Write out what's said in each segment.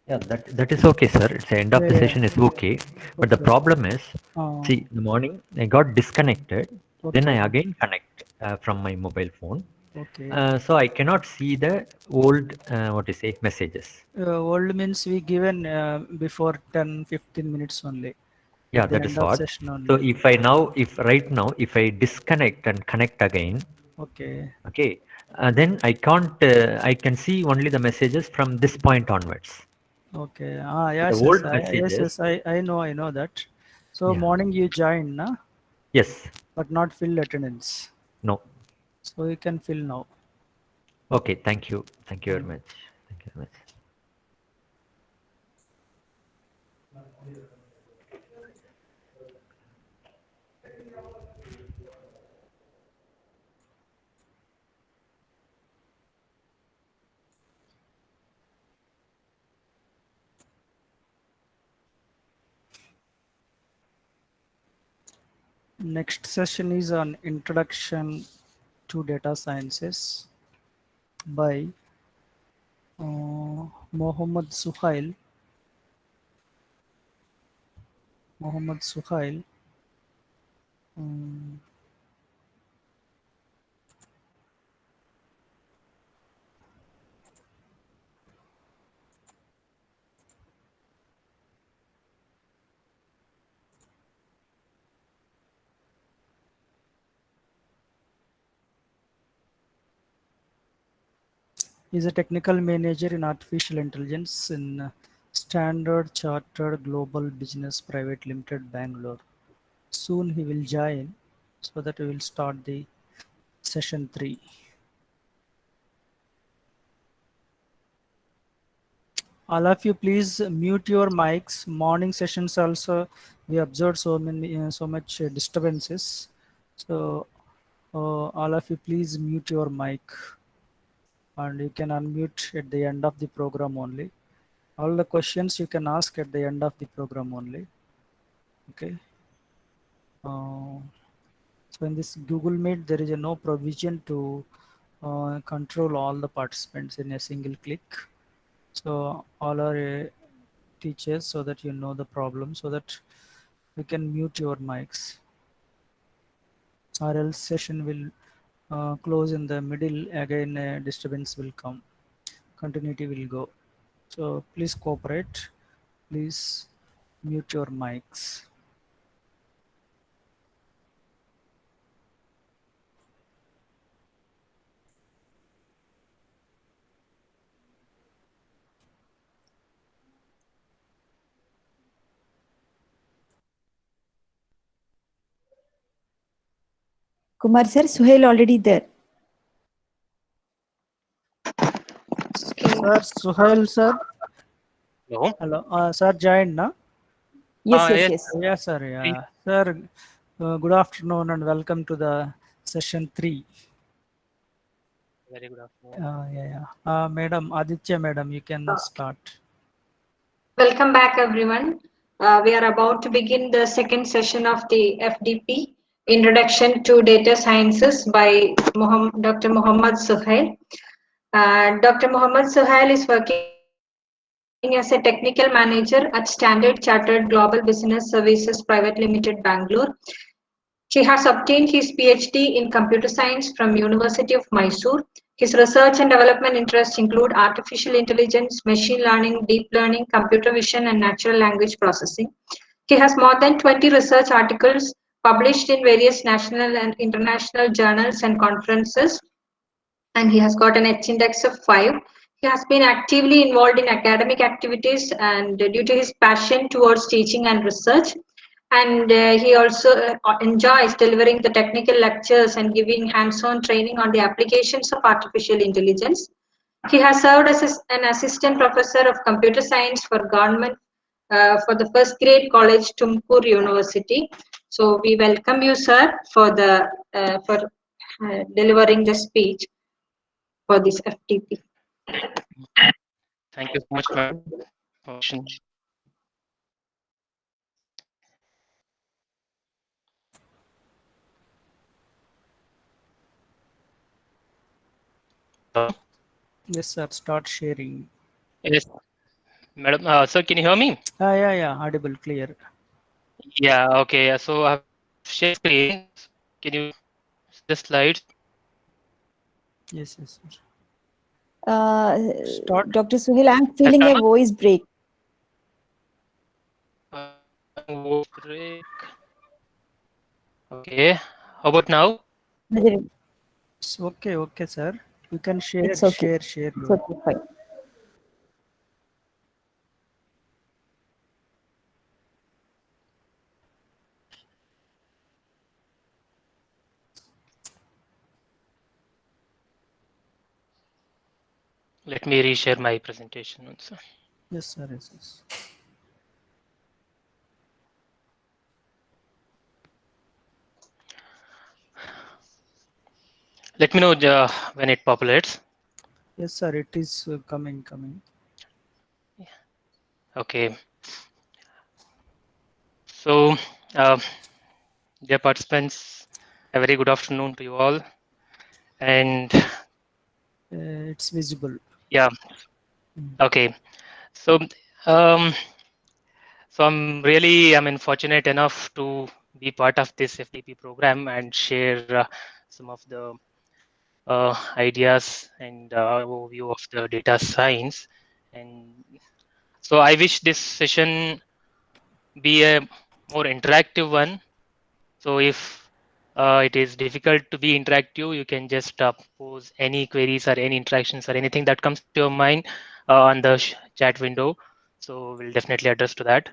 Yeah, that is okay, sir. It's the end of Yeah, the yeah. session is okay. But the Okay. problem is, Uh, see, in the morning I got disconnected. Then okay. I again connect from my mobile phone. Okay. So I cannot see the old what you say messages. Old means we given before 10-15 minutes only. Yeah, At the that end is of what. session So only. if right now, if I disconnect and connect again, Okay. okay, then I can't. I can see only the messages from this point onwards. Okay. The Yes, yes. old Yes, messages, yes. I know that. So yeah, morning you join, na? yes, But not fill attendance. no. So you can fill now. Okay, thank you very Thank. much. Thank you very much. Next session is on introduction to data sciences by Mohammad Suhail. Mohammad Suhail. Um, is a technical manager in artificial intelligence in Standard Chartered Global Business Private Limited, Bangalore. Soon he will join so that we will start the session 3. All of you please mute your mics. Morning sessions also we observed so much disturbances. So all of you please mute your mic and you can unmute at the end of the program only. All the questions you can ask at the end of the program only. Okay. Uh, so in this Google Meet, there is no provision to control all the participants in a single click. So all are teachers so that you know the problem so that you can mute your mics or else session will close in the middle again disturbance will come, continuity will go. So please cooperate, please mute your mics. Kumar sir, Suhail already there. Sir Suhail sir. Hello. Hello, sir joined na? Yes, yes, Yes. yes. Yes sir, yeah. Sir, good afternoon and welcome to the session 3. Very good afternoon. Yeah, yeah. Madam, Aditya madam, you can start. Welcome back, everyone. We are about to begin the second session of the FDP, Introduction to Data Sciences by Dr. Mohammad Suhail. Dr. Mohammad Suhail is working as a technical manager at Standard Chartered Global Business Services Private Limited, Bangalore. He has obtained his PhD in computer science from University of Mysore. His research and development interests include artificial intelligence, machine learning, deep learning, computer vision, and natural language processing. He has more than 20 research articles published in various national and international journals and conferences, and he has got an H index of 5. He has been actively involved in academic activities and due to his passion towards teaching and research, and he also enjoys delivering the technical lectures and giving hands-on training on the applications of artificial intelligence. He has served as an assistant professor of computer science for government for the first grade college, Tumkur University. So we welcome you, sir, for the delivering the speech for this FTP. Thank you so much, madam. Yes sir, start sharing. Yes. Madam, sir, can you hear me? Yeah, audible, clear. Yeah, okay. So I've shared screen. Can you see the slides? Yes, yes, sir. Uh, Start. Dr. Suhail, I'm Has feeling a someone? voice break. Having voice break. Okay. How about now? It's okay, okay, sir. You can It's okay. share It's your. okay, fine. Let me reshare my presentation also. Yes, sir. Yes, yes. Let me know when it populates. Yes, sir. It is coming. Okay. So, uh, dear participants, a very good afternoon to you all. And It's visible. yeah, okay. So, um, I'm fortunate enough to be part of this FDP program and share some of the ideas and overview of the data science. And so I wish this session be a more interactive one. So if it is difficult to be interactive, you can just pose any queries or any interactions or anything that comes to your mind on the chat window. So we'll definitely address to that.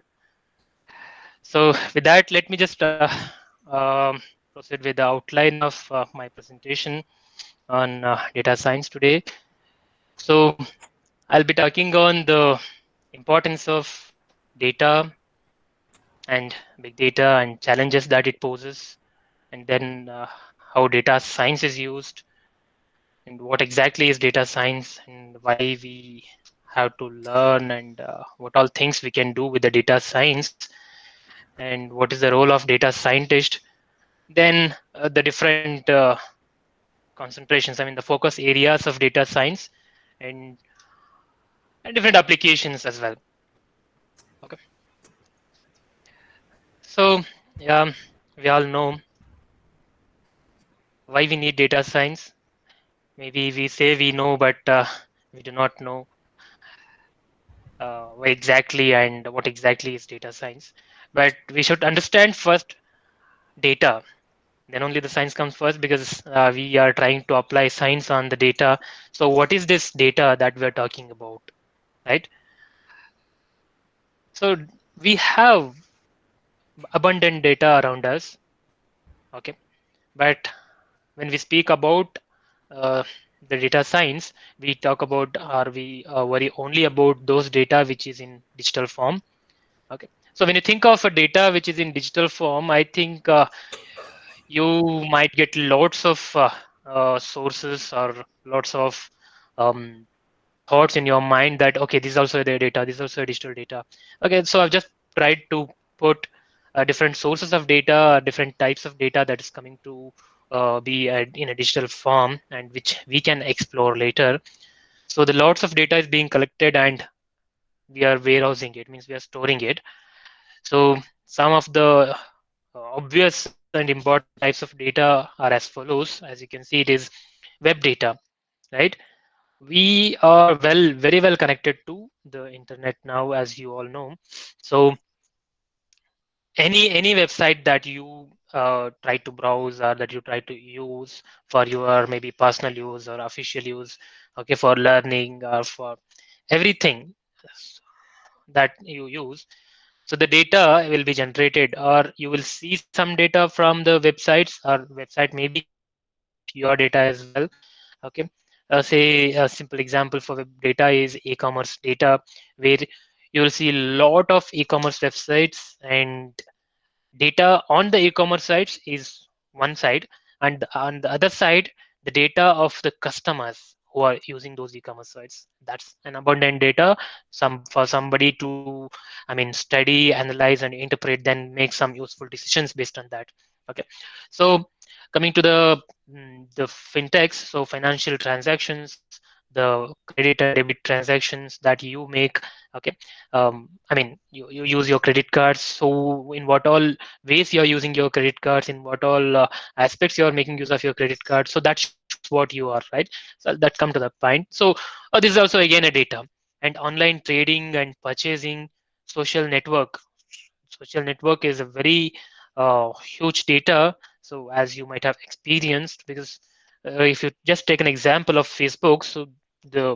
So with that, let me just um, proceed with the outline of my presentation on data science today. So I'll be talking on the importance of data and big data and challenges that it poses, and then how data science is used, and what exactly is data science, and why we have to learn, and what all things we can do with the data science, and what is the role of data scientist. Then the different concentrations, I mean the focus areas of data science, and, and different applications as well. Okay. So yeah, we all know why we need data science. Maybe we say we know, but we do not know why exactly and what exactly is data science. But we should understand first data. Then only the science comes first, because we are trying to apply science on the data. So what is this data that we're talking about, right? So we have abundant data around us, okay? But when we speak about uh, the data science, we talk about, or we worry only about those data which is in digital form. Okay. So when you think of a data which is in digital form, I think you might get lots of sources or lots of um, thoughts in your mind that, okay, this is also their data, this is also digital data. Okay, so I've just tried to put different sources of data, different types of data that is coming to be in a digital form, and which we can explore later. So the lots of data is being collected, and we are warehousing it, means we are storing it. So some of the obvious and important types of data are as follows. As you can see, it is web data, right? We are very well connected to the internet now, as you all know. So any website that you try to browse, or that you try to use for your maybe personal use or official use, okay, for learning or for everything that you use, so the data will be generated, or you will see some data from the websites, or website maybe collecting your data as well. Okay. Say a simple example for web data is e-commerce data, where you will see a lot of e-commerce websites, and data on the e-commerce sites is one side, and on the other side, the data of the customers who are using those e-commerce sites. That's an abundant data, some for somebody to, I mean, study, analyze, and interpret, then make some useful decisions based on that. Okay. So coming to the fintechs, so financial transactions, the credit and debit transactions that you make. Okay, I mean, you use your credit cards. So in what all ways you're using your credit cards, in what all aspects you're making use of your credit card. So that shows what you are, right? So that come to the point. So this is also again a data. And online trading and purchasing, social network. Social network is a very huge data. So as you might have experienced, because if you just take an example of Facebook, so the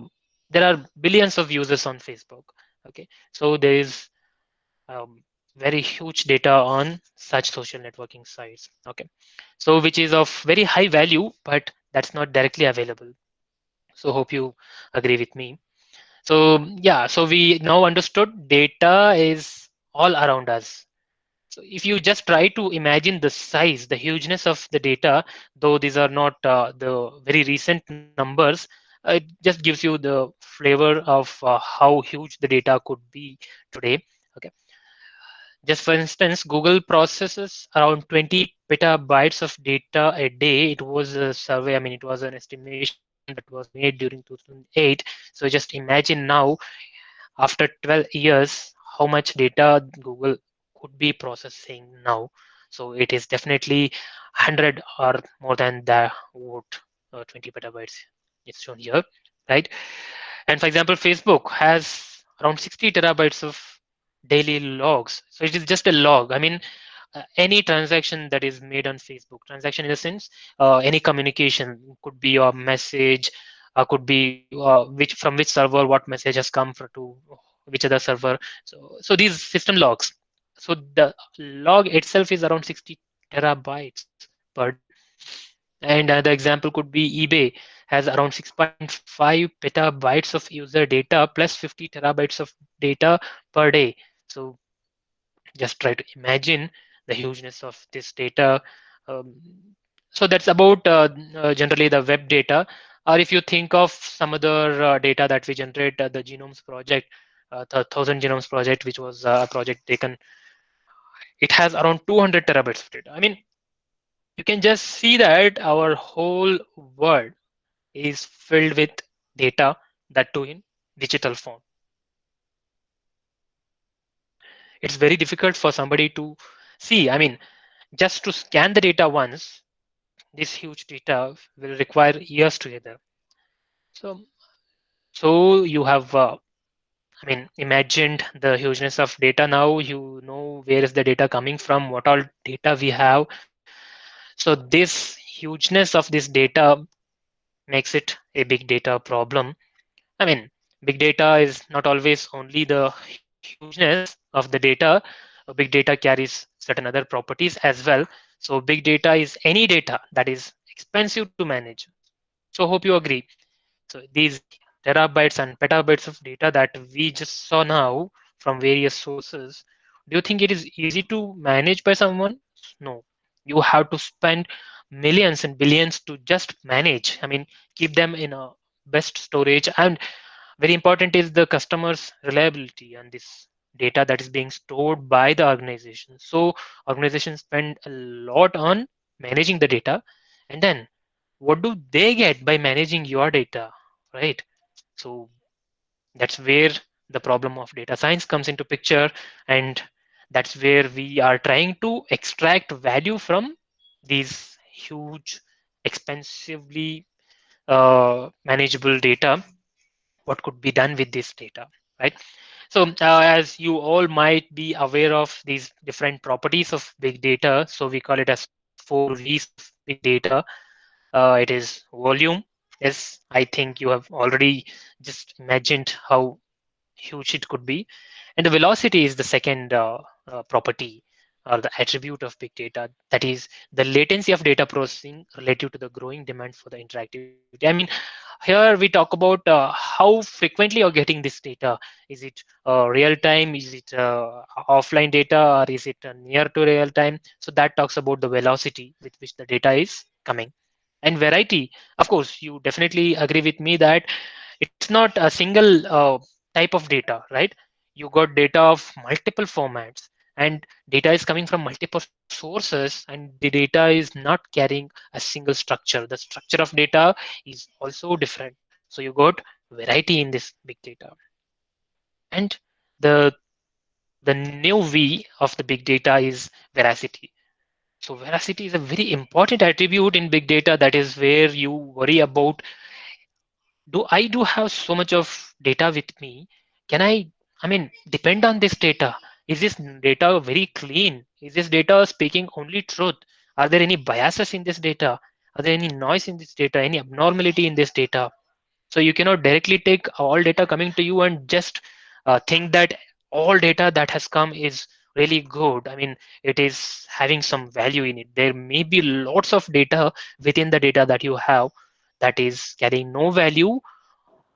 there are billions of users on Facebook. Okay, so there is um, very huge data on such social networking sites. Okay, so which is of very high value, but that's not directly available. So hope you agree with me. So yeah, so we now understood data is all around us. So if you just try to imagine the size, the hugeness of the data, though these are not the very recent numbers, it just gives you the flavor of how huge the data could be today. Okay. Just for instance, Google processes around 20 petabytes of data a day. It was a survey, I mean, it was an estimation that was made during 2008. So just imagine now, after 12 years, how much data Google could be processing now. So it is definitely 100 or more than the what 20 petabytes is shown here, right? And for example, Facebook has around 60 terabytes of daily logs. So it is just a log. I mean, any transaction that is made on Facebook, transaction in the sense, any communication could be a message, could be which from which server what message has come for to which other server. So these system logs. So the log itself is around 60 terabytes per day. And the example could be eBay has around 6.5 petabytes of user data plus 50 terabytes of data per day. So just try to imagine the hugeness of this data. Um, so that's about generally the web data. Or if you think of some other data that we generate, the genomes project, the 1000 genomes project, which was a project taken, it has around 200 terabytes of data. I mean, you can just see that our whole world is filled with data, that too in digital form. It's very difficult for somebody to see. I mean, just to scan the data once, this huge data will require years together. So, so you have, I mean, imagined the hugeness of data now. You know where is the data coming from, what all data we have. So this hugeness of this data makes it a big data problem. I mean, big data is not always only the hugeness of the data. Big data carries certain other properties as well. So big data is any data that is expensive to manage. So hope you agree. So these terabytes and petabytes of data that we just saw now from various sources, do you think it is easy to manage by someone? No. You have to spend millions and billions to just manage. I mean, keep them in a best storage. And very important is the customer's reliability and this data that is being stored by the organization. So organizations spend a lot on managing the data, and then what do they get by managing your data, right? So that's where the problem of data science comes into picture, and that's where we are trying to extract value from these huge, expensively manageable data. What could be done with this data, right? So as you all might be aware of these different properties of big data, so we call it as 4 V's of big data. It is volume. Yes, I think you have already just imagined how huge it could be. And the velocity is the second property or the attribute of big data. That is the latency of data processing relative to the growing demand for the interactivity. I mean, here we talk about how frequently you're getting this data. Is it real time? Is it offline data, or is it near to real time? So that talks about the velocity with which the data is coming. And variety, of course, you definitely agree with me that it's not a single type of data, right? You got data of multiple formats, and data is coming from multiple sources, and the data is not carrying a single structure. The structure of data is also different. So you got variety in this big data. And the the new V of the big data is veracity. So veracity is a very important attribute in big data. That is where you worry about, do have so much of data with me? Can I mean, depend on this data? Is this data very clean? Is this data speaking only truth? Are there any biases in this data? Are there any noise in this data? Any abnormality in this data? So you cannot directly take all data coming to you and just think that all data that has come is really good. I mean, it is having some value in it. There may be lots of data within the data that you have that is carrying no value,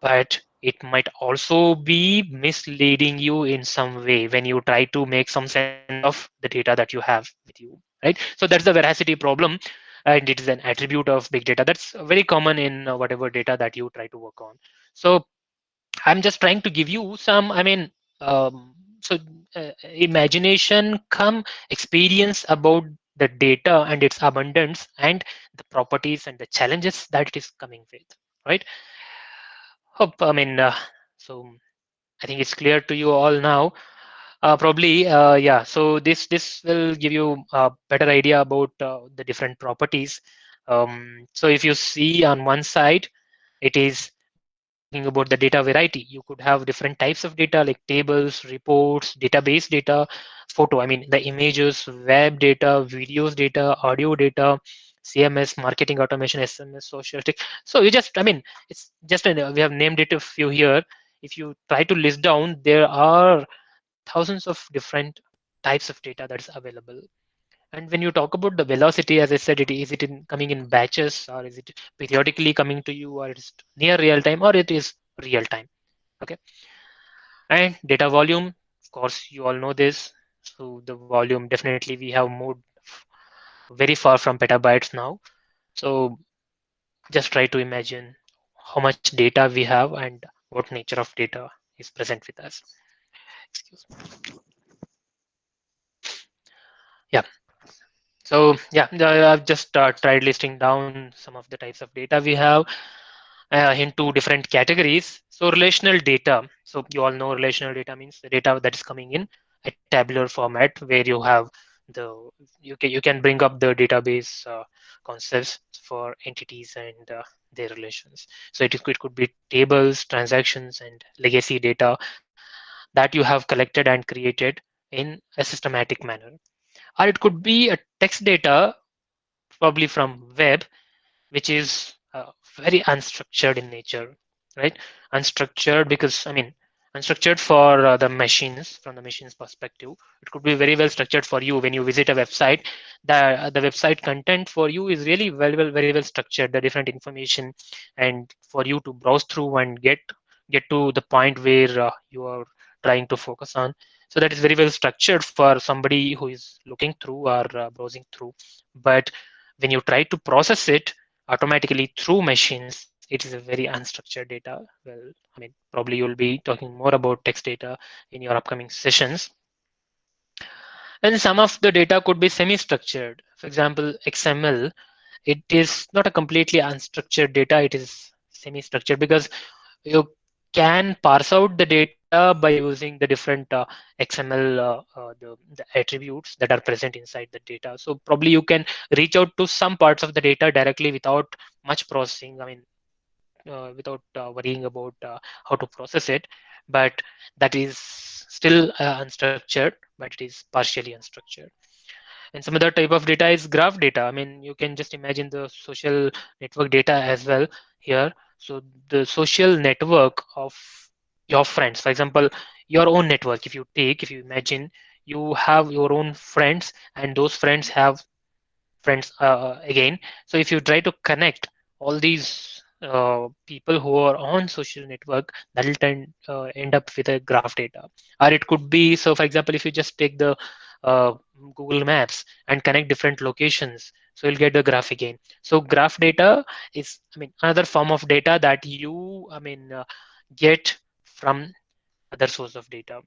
but it might also be misleading you in some way when you try to make some sense of the data that you have with you, right? So that's the veracity problem, and it is an attribute of big data that's very common in whatever data that you try to work on. So I'm just trying to give you some, I mean, so imagination come experience about the data and its abundance and the properties and the challenges that it is coming with, right? Hope, I mean, so I think it's clear to you all now. Probably, yeah. So this will give you a better idea about the different properties. So if you see on one side, it is talking about the data variety. You could have different types of data like tables, reports, database data, photo. I mean the images, web data, videos data, audio data, CMS, marketing automation, SMS, social. So you just, I mean, it's just we have named it a few here. If you try to list down, there are thousands of different types of data that is available. And when you talk about the velocity, as I said, is it coming in batches, or is it periodically coming to you, or it's near real time, or it is real time? Okay. And data volume, of course, you all know this. So the volume, definitely we have moved very far from petabytes now. So just try to imagine how much data we have and what nature of data is present with us. Excuse me. Yeah. So yeah, I've just tried listing down some of the types of data we have into different categories. So relational data. So you all know relational data means the data that is coming in a tabular format where you have the you can bring up the database concepts for entities and their relations. So it could be tables, transactions, and legacy data that you have collected and created in a systematic manner. Or it could be a text data, probably from web, which is very unstructured in nature, right? Unstructured because, I mean, unstructured for the machines, from the machine's perspective. It could be very well structured for you when you visit a website. The website content for you is really very well structured, the different information, and for you to browse through and get to the point where you are trying to focus on. So that is very well structured for somebody who is looking through or browsing through. But when you try to process it automatically through machines, it is a very unstructured data. Well, I mean, probably you'll be talking more about text data in your upcoming sessions. And some of the data could be semi-structured. For example, XML, it is not a completely unstructured data, it is semi-structured because you can parse out the data by using the different XML, the attributes that are present inside the data. So probably you can reach out to some parts of the data directly without much processing. I mean, without worrying about how to process it, but that is still unstructured, but it is partially unstructured. And some other type of data is graph data. I mean, you can just imagine the social network data as well here. So the social network of your friends, for example, your own network, if you imagine you have your own friends and those friends have friends again. So if you try to connect all these people who are on social network, that'll end up with a graph data. Or it could be, so for example, if you just take the uh, Google Maps and connect different locations, so you'll get the graph again. So graph data is, I mean, another form of data that you, I mean, get from other source of data.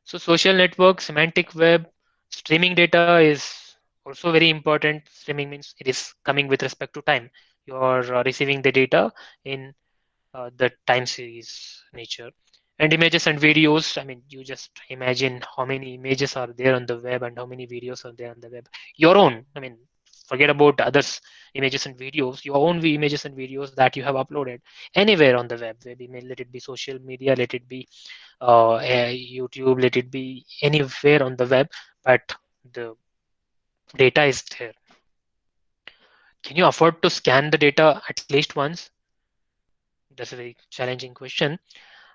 So social network, semantic web, streaming data is also very important. Streaming means it is coming with respect to time. You are receiving the data in the time series nature. And images and videos, I mean, you just imagine how many images are there on the web and how many videos are there on the web. Your own, I mean, forget about others' images and videos, your own images and videos that you have uploaded anywhere on the web. Maybe let it be social media, let it be YouTube, let it be anywhere on the web, but the data is there. Can you afford to scan the data at least once? That's a very challenging question.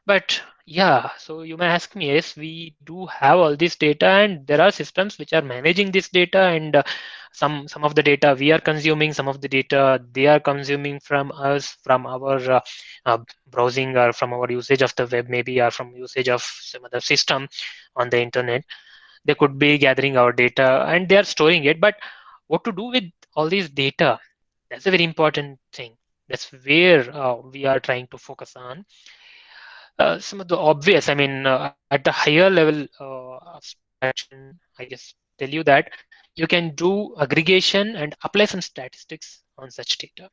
But yeah, so you may ask me, yes, we do have all this data, and there are systems which are managing this data, and some of the data we are consuming, some of the data they are consuming from us, from our uh, browsing or from our usage of the web, maybe, or from usage of some other system on the internet. They could be gathering our data and they are storing it. But what to do with all these data? That's a very important thing. That's where we are trying to focus on. Some of the obvious, I mean, at the higher level abstraction, I just tell you that you can do aggregation and apply some statistics on such data,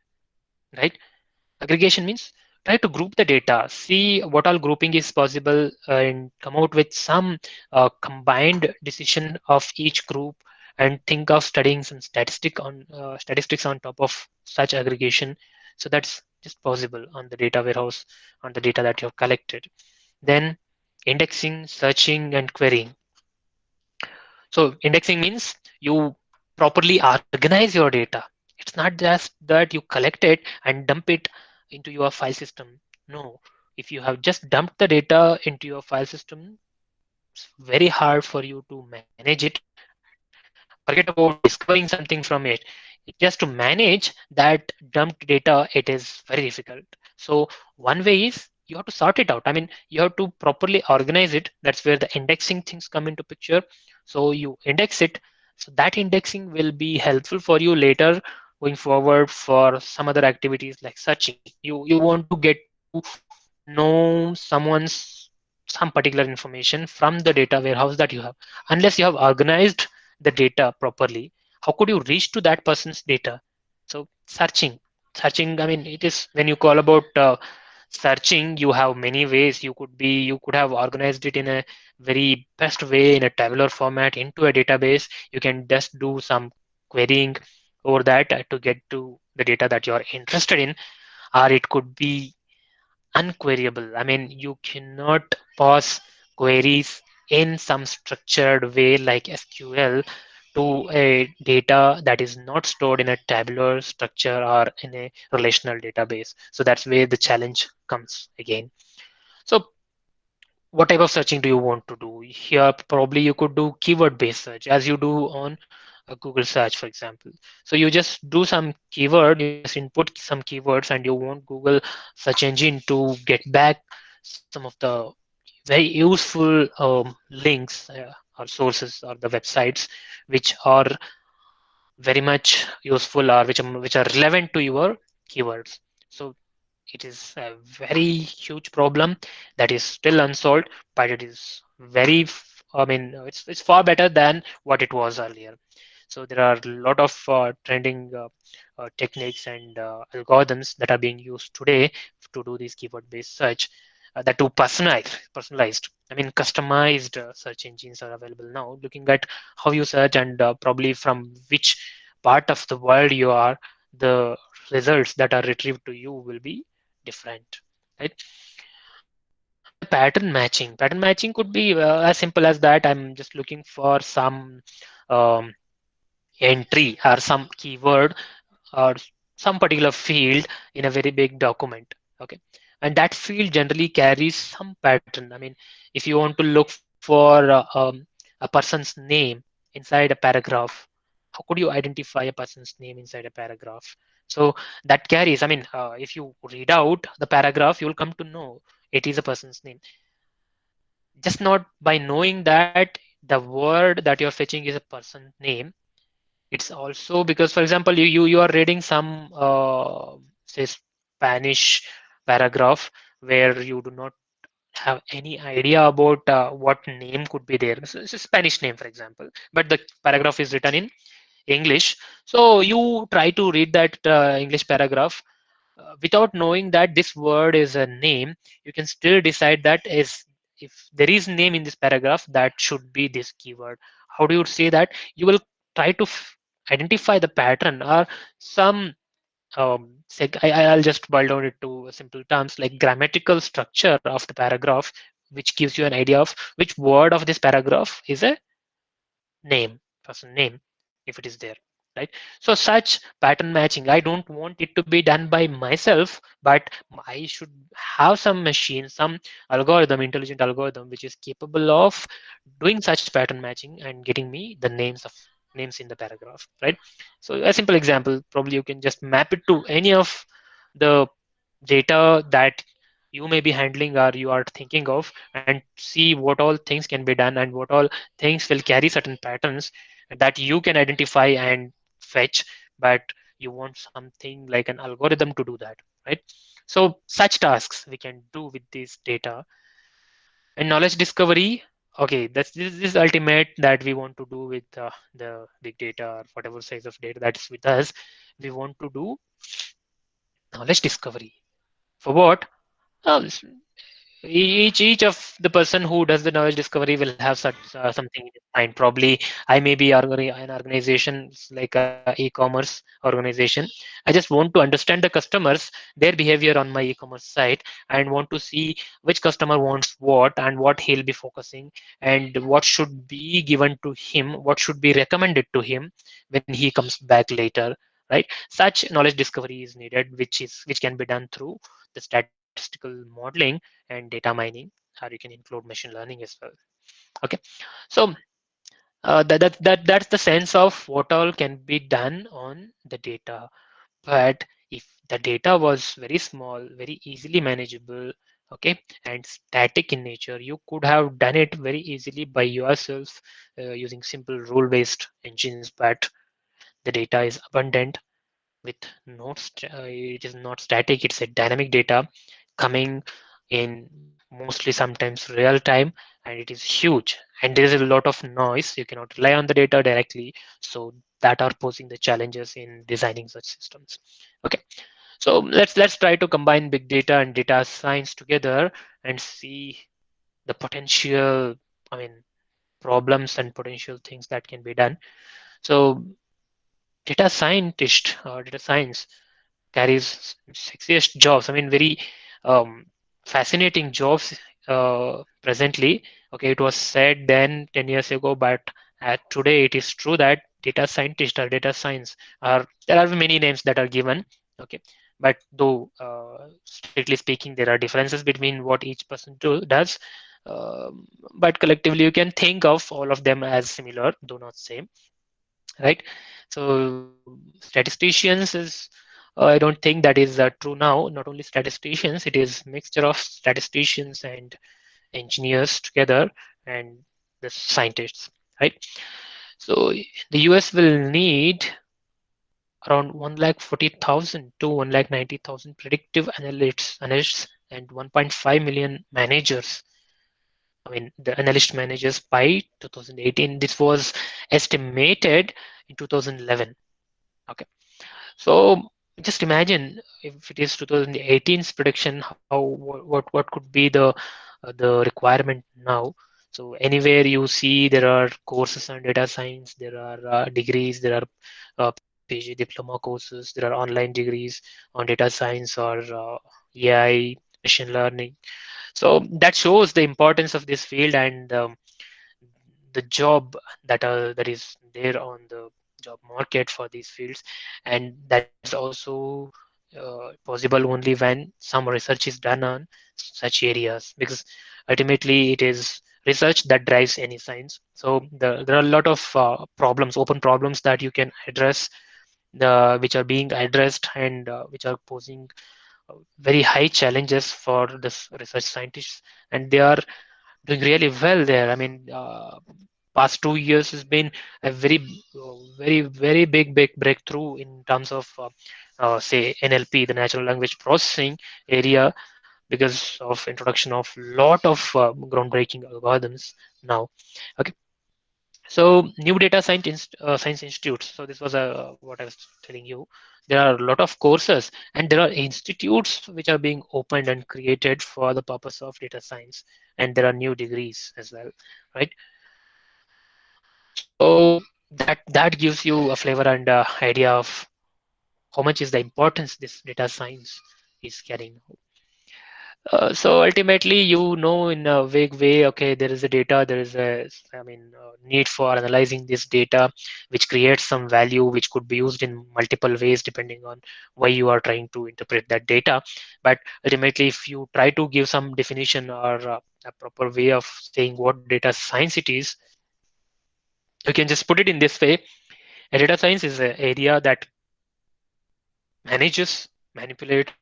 right? Aggregation means try to group the data, see what all grouping is possible, and come out with some combined decision of each group, and think of studying some statistics on top of such aggregation. So that's just possible on the data warehouse, on the data that you've collected. Then indexing, searching, and querying. So indexing means you properly organize your data. It's not just that you collect it and dump it into your file system. No, if you have just dumped the data into your file system, it's very hard for you to manage it. Forget about discovering something from it. Just to manage that dumped data, it is very difficult. So one way is you have to sort it out. I mean, you have to properly organize it. That's where the indexing things come into picture. So you index it. So that indexing will be helpful for you later going forward for some other activities like searching. You want to get to know some particular information from the data warehouse that you have. Unless you have organized the data properly, how could you reach to that person's data? So searching, I mean, it is when you call about searching, you have many ways. You could have organized it in a very best way in a tabular format into a database. You can just do some querying over that to get to the data that you are interested in, or it could be unqueryable. I mean, you cannot pass queries in some structured way like SQL to a data that is not stored in a tabular structure or in a relational database. So that's where the challenge comes again. So what type of searching do you want to do? Here, probably you could do keyword-based search as you do on Google search, for example. So you just do some keyword, you just input some keywords, and you want Google search engine to get back some of the very useful links or sources or the websites which are very much useful or which are relevant to your keywords. So it is a very huge problem that is still unsolved, but it is I mean, it's far better than what it was earlier. So there are a lot of trending techniques and algorithms that are being used today to do this keyword-based search. That to personalized. I mean, customized search engines are available now. Looking at how you search and probably from which part of the world you are, the results that are retrieved to you will be different, right? Then the pattern matching. Pattern matching could be as simple as that. I'm just looking for some um, entry or some keyword or some particular field in a very big document. Okay, and that field generally carries some pattern. I mean, if you want to look for a person's name inside a paragraph, how could you identify a person's name inside a paragraph? So that carries, I mean, if you read out the paragraph, you will come to know it is a person's name. Just not by knowing that the word that you're fetching is a person's name, it's also because, for example, you are reading some say Spanish paragraph where you do not have any idea about what name could be there. So it's a Spanish name, for example, but the paragraph is written in English. So you try to read that English paragraph. without knowing that this word is a name, you can still decide that is, if there is name in this paragraph, that should be this keyword. How do you say that? You will try to identify the pattern or some I'll just boil down it to simple terms like grammatical structure of the paragraph, which gives you an idea of which word of this paragraph is a name, person name, if it is there, right? So such pattern matching, I don't want it to be done by myself, but I should have some machine, some algorithm, intelligent algorithm, which is capable of doing such pattern matching and getting me the names in the paragraph, right? So a simple example, probably you can just map it to any of the data that you may be handling or you are thinking of, and see what all things can be done and what all things will carry certain patterns that you can identify and fetch, but you want something like an algorithm to do that, right? So such tasks we can do with this data. And knowledge discovery, okay, this is ultimate that we want to do with the big data or whatever size of data that's with us. We want to do knowledge discovery. For what? Um, each of the person who does the knowledge discovery will have such something in mind. Probably I may be an organization like a e-commerce organization. I just want to understand the customers, their behavior on my e-commerce site, and want to see which customer wants what and what he'll be focusing, and what should be given to him, what should be recommended to him when he comes back later, right? Such knowledge discovery is needed, which can be done through the statistical modeling and data mining, or you can include machine learning as well. Okay, so that's the sense of what all can be done on the data. But if the data was very small, very easily manageable, okay, and static in nature, you could have done it very easily by yourself using simple rule-based engines. But the data is abundant with it is not static, it's a dynamic data coming in mostly sometimes real time, and it is huge, and there is a lot of noise. You cannot rely on the data directly, so that are posing the challenges in designing such systems. Okay, so let's try to combine big data and data science together and see the potential, I mean, problems and potential things that can be done. So data scientist or data science carries sexiest jobs. I mean, very um, fascinating jobs presently. Okay, it was said then 10 years ago, but today it is true that data scientist or data science are, there are many names that are given. Okay, but though strictly speaking, there are differences between what each person does. But collectively, you can think of all of them as similar, though not same, right? So statisticians is, I don't think that is true now. Not only statisticians, it is mixture of statisticians and engineers together, and the scientists, right? So the US will need around 140,000 to 190,000 predictive analysts and 1.5 million managers. I mean, the analyst managers by 2018. This was estimated in 2011. Okay, so just imagine if it is 2018's prediction, how what could be the requirement now. So anywhere you see there are courses on data science, there are degrees, there are PG diploma courses, there are online degrees on data science or AI, machine learning. So that shows the importance of this field and the job that is there on the job market for these fields, and that is also possible only when some research is done on such areas, because ultimately it is research that drives any science. So there are a lot of problems, open problems that you can address, which are being addressed and which are posing very high challenges for this research scientists, and they are doing really well there. I mean, past 2 years has been a very big breakthrough in terms of say NLP, the natural language processing area, because of introduction of lot of groundbreaking algorithms now. Okay, so new data science institutes. So this was what I was telling you. There are a lot of courses, and there are institutes which are being opened and created for the purpose of data science, and there are new degrees as well, right? So that gives you a flavor and idea of how much is the importance this data science is carrying. So ultimately, in a vague way, okay, there is a data, there is need for analyzing this data, which creates some value, which could be used in multiple ways depending on why you are trying to interpret that data. But ultimately, if you try to give some definition or a proper way of saying what data science it is, you can just put it in this way. A data science is an area that manages, manipulates,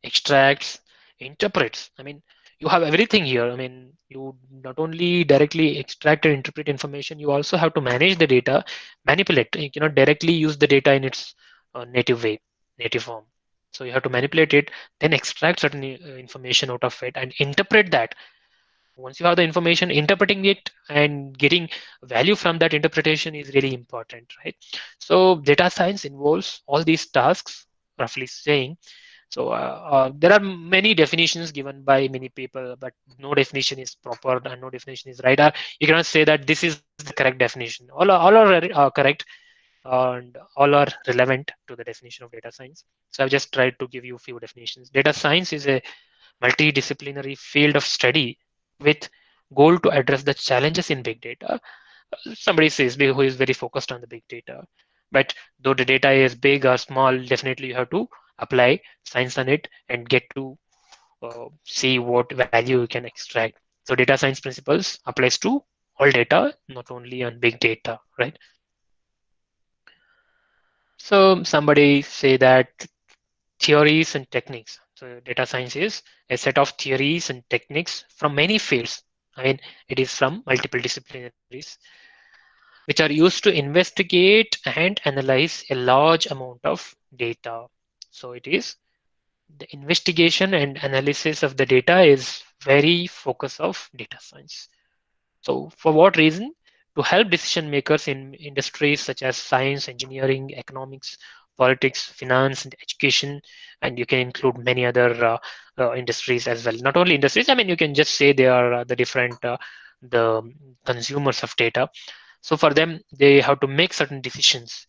extracts, interprets. I mean, you have everything here. I mean, you not only directly extract and interpret information, you also have to manage the data, manipulate. You cannot directly use the data in its native way, native form. So you have to manipulate it, then extract certain information out of it and interpret that. Once you have the information, interpreting it and getting value from that interpretation is really important, right? So data science involves all these tasks, roughly saying. So there are many definitions given by many people, but no definition is proper and no definition is right. You cannot say that this is the correct definition. All are correct and all are relevant to the definition of data science. So I've just tried to give you a few definitions. Data science is a multidisciplinary field of study with goal to address the challenges in big data. Somebody says who is very focused on the big data, but though the data is big or small, definitely you have to apply science on it and get to see what value you can extract. So data science principles applies to all data, not only on big data, right? So somebody say that theories and techniques. So data science is a set of theories and techniques from many fields. I mean, it is from multiple disciplinaries, which are used to investigate and analyze a large amount of data. So it is the investigation and analysis of the data is very focus of data science. So for what reason? To help decision makers in industries such as science, engineering, economics, politics, finance, and education, and you can include many other industries as well. Not only industries, I mean, you can just say they are the different the consumers of data. So for them, they have to make certain decisions.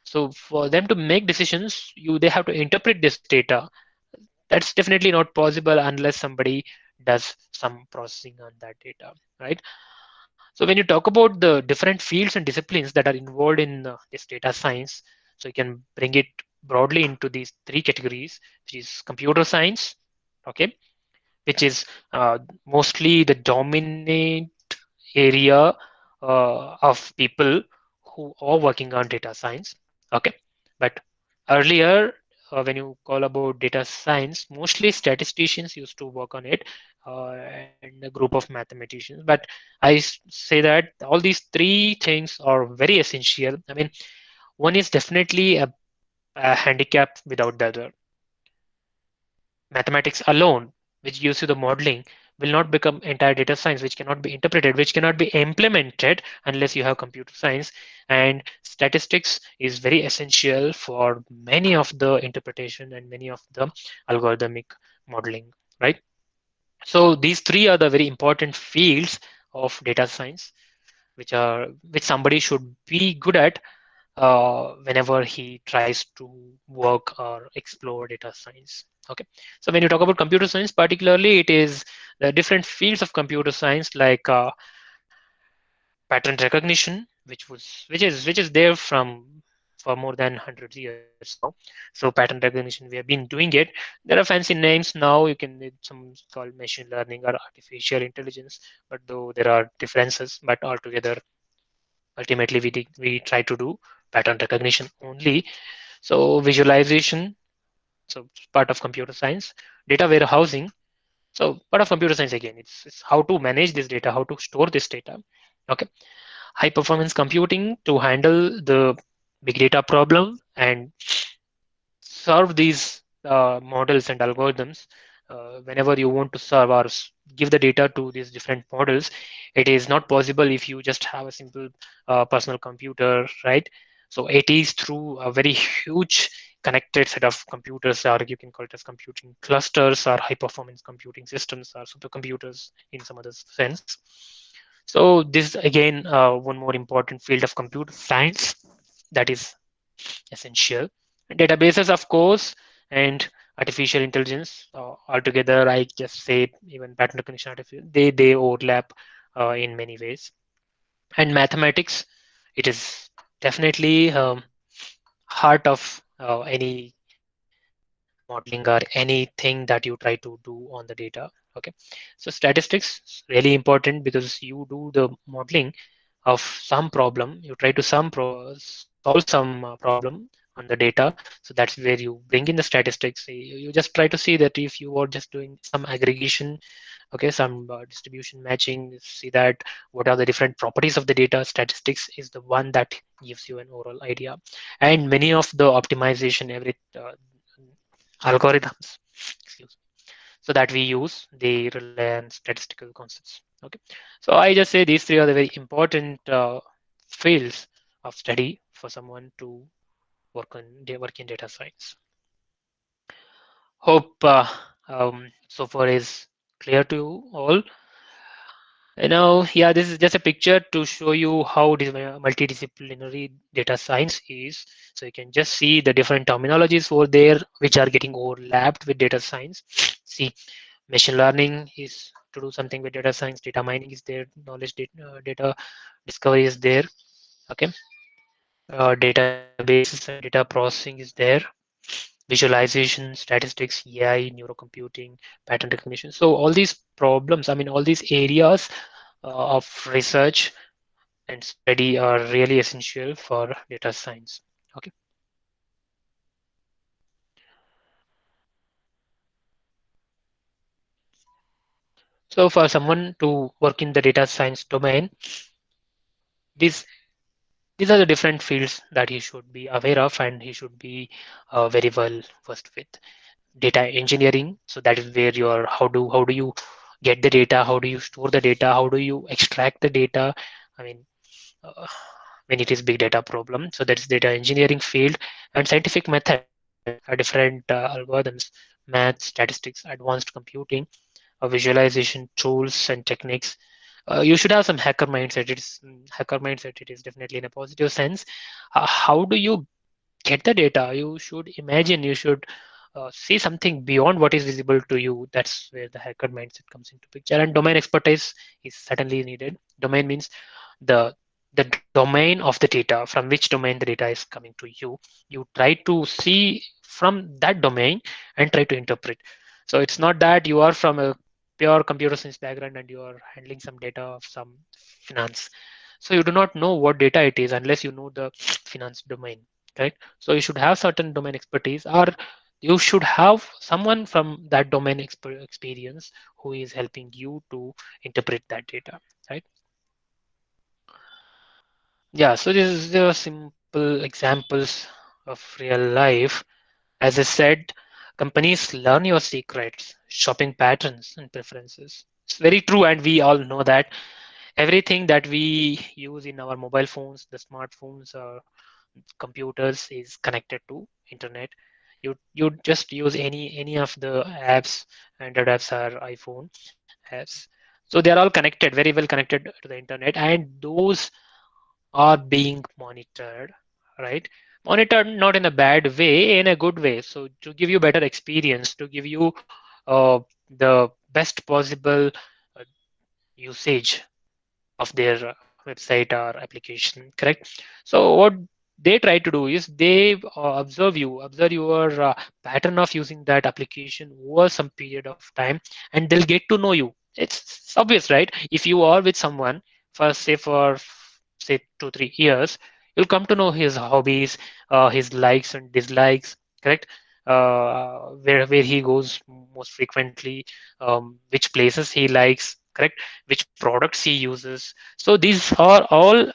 So for them to make decisions, they have to interpret this data. That's definitely not possible unless somebody does some processing on that data, right? So when you talk about the different fields and disciplines that are involved in this data science, so you can bring it broadly into these three categories, which is computer science, okay, which is mostly the dominant area of people who are working on data science, okay. But earlier, when you call about data science, mostly statisticians used to work on it and a group of mathematicians. But say that all these three things are very essential. I mean, one is definitely a handicap without the other. Mathematics alone, which gives you the modeling, will not become entire data science, which cannot be interpreted, which cannot be implemented unless you have computer science. And statistics is very essential for many of the interpretation and many of the algorithmic modeling, right? So these three are the very important fields of data science, which somebody should be good at whenever he tries to work or explore data science. Okay, so when you talk about computer science, particularly, it is the different fields of computer science like pattern recognition, which is there for more than 100 years now. So pattern recognition, we have been doing it. There are fancy names now. You can need some called machine learning or artificial intelligence, but though there are differences, but altogether, ultimately, we try to do pattern recognition only. So visualization, so it's part of computer science. Data warehousing, so part of computer science again. It's how to manage this data, how to store this data. Okay, high performance computing to handle the big data problem and serve these models and algorithms. Whenever you want to serve or give the data to these different models, it is not possible if you just have a simple personal computer, right? So it is through a very huge connected set of computers, or you can call it as computing clusters or high performance computing systems or supercomputers in some other sense. So this is again one more important field of computer science that is essential. Databases, of course, and artificial intelligence altogether, I just say even pattern recognition, they overlap in many ways. And mathematics, it is definitely heart of any modeling or anything that you try to do on the data. Okay, so statistics is really important because you do the modeling of some problem, you try to solve some problem on the data. So that's where you bring in the statistics. You just try to see that if you are just doing some aggregation, okay, some distribution matching, see that what are the different properties of the data. Statistics is the one that gives you an overall idea. And many of the optimization, every algorithms, excuse me, so that we use, they rely on statistical concepts. Okay, so I just say these three are the very important fields of study for someone to work in data science. Hope so far is clear to you all. Yeah, this is just a picture to show you how multidisciplinary data science is. So you can just see the different terminologies over there, which are getting overlapped with data science. See, machine learning is to do something with data science, data mining is there, knowledge data discovery is there. Okay, databases and data processing is there, visualization, statistics, AI, neurocomputing, pattern recognition. So all these problems, I mean, all these areas of research and study are really essential for data science. Okay. So for someone to work in the data science domain, these these are the different fields that he should be aware of, and he should be very well versed with. Data engineering, so that is where your how do you get the data, how do you store the data, how do you extract the data. I mean, uh, when it is big data problem, so that's data engineering field. And scientific method, different algorithms, math, statistics, advanced computing, visualization tools and techniques. You should have some hacker mindset. Hacker mindset, it is definitely in a positive sense. How do you get the data? You should imagine, you should see something beyond what is visible to you. That's where the hacker mindset comes into picture. And domain expertise is certainly needed. Domain means the the domain of the data, from which domain the data is coming to you. You try to see from that domain and try to interpret. So it's not that you are from a pure computer science background and you are handling some data of some finance. So you do not know what data it is unless you know the finance domain, correct? So you should have certain domain expertise, or you should have someone from that domain experience who is helping you to interpret that data, right? Yeah, so this is the simple examples of real life. As I said, companies learn your secrets, shopping patterns, and preferences. It's very true, and we all know that everything that we use in our mobile phones, the smartphones, or computers is connected to internet. You just use any of the apps, Android apps or iPhone apps. So they are all connected, very well connected to the internet, and those are being monitored, right? Monitored not in a bad way, in a good way. So to give you better experience, to give you the best possible uh, usage of their website or application, correct? So what they try to do is they observe your pattern of using that application over some period of time, and they'll get to know you. It's obvious, right? If you are with someone for say 2 3 years, you'll come to know his hobbies, his likes and dislikes, correct? Where he goes most frequently, which places he likes, correct? Which products he uses. So these are all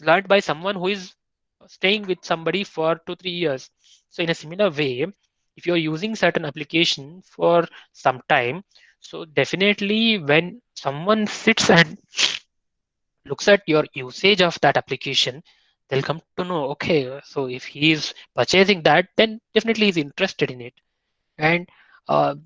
learned by someone who is staying with somebody for 2 3 years. So in a similar way, if you're using certain application for some time, so definitely when someone sits and looks at your usage of that application, they'll come to know, okay, so if he is purchasing that, then definitely he's interested in it. And uh,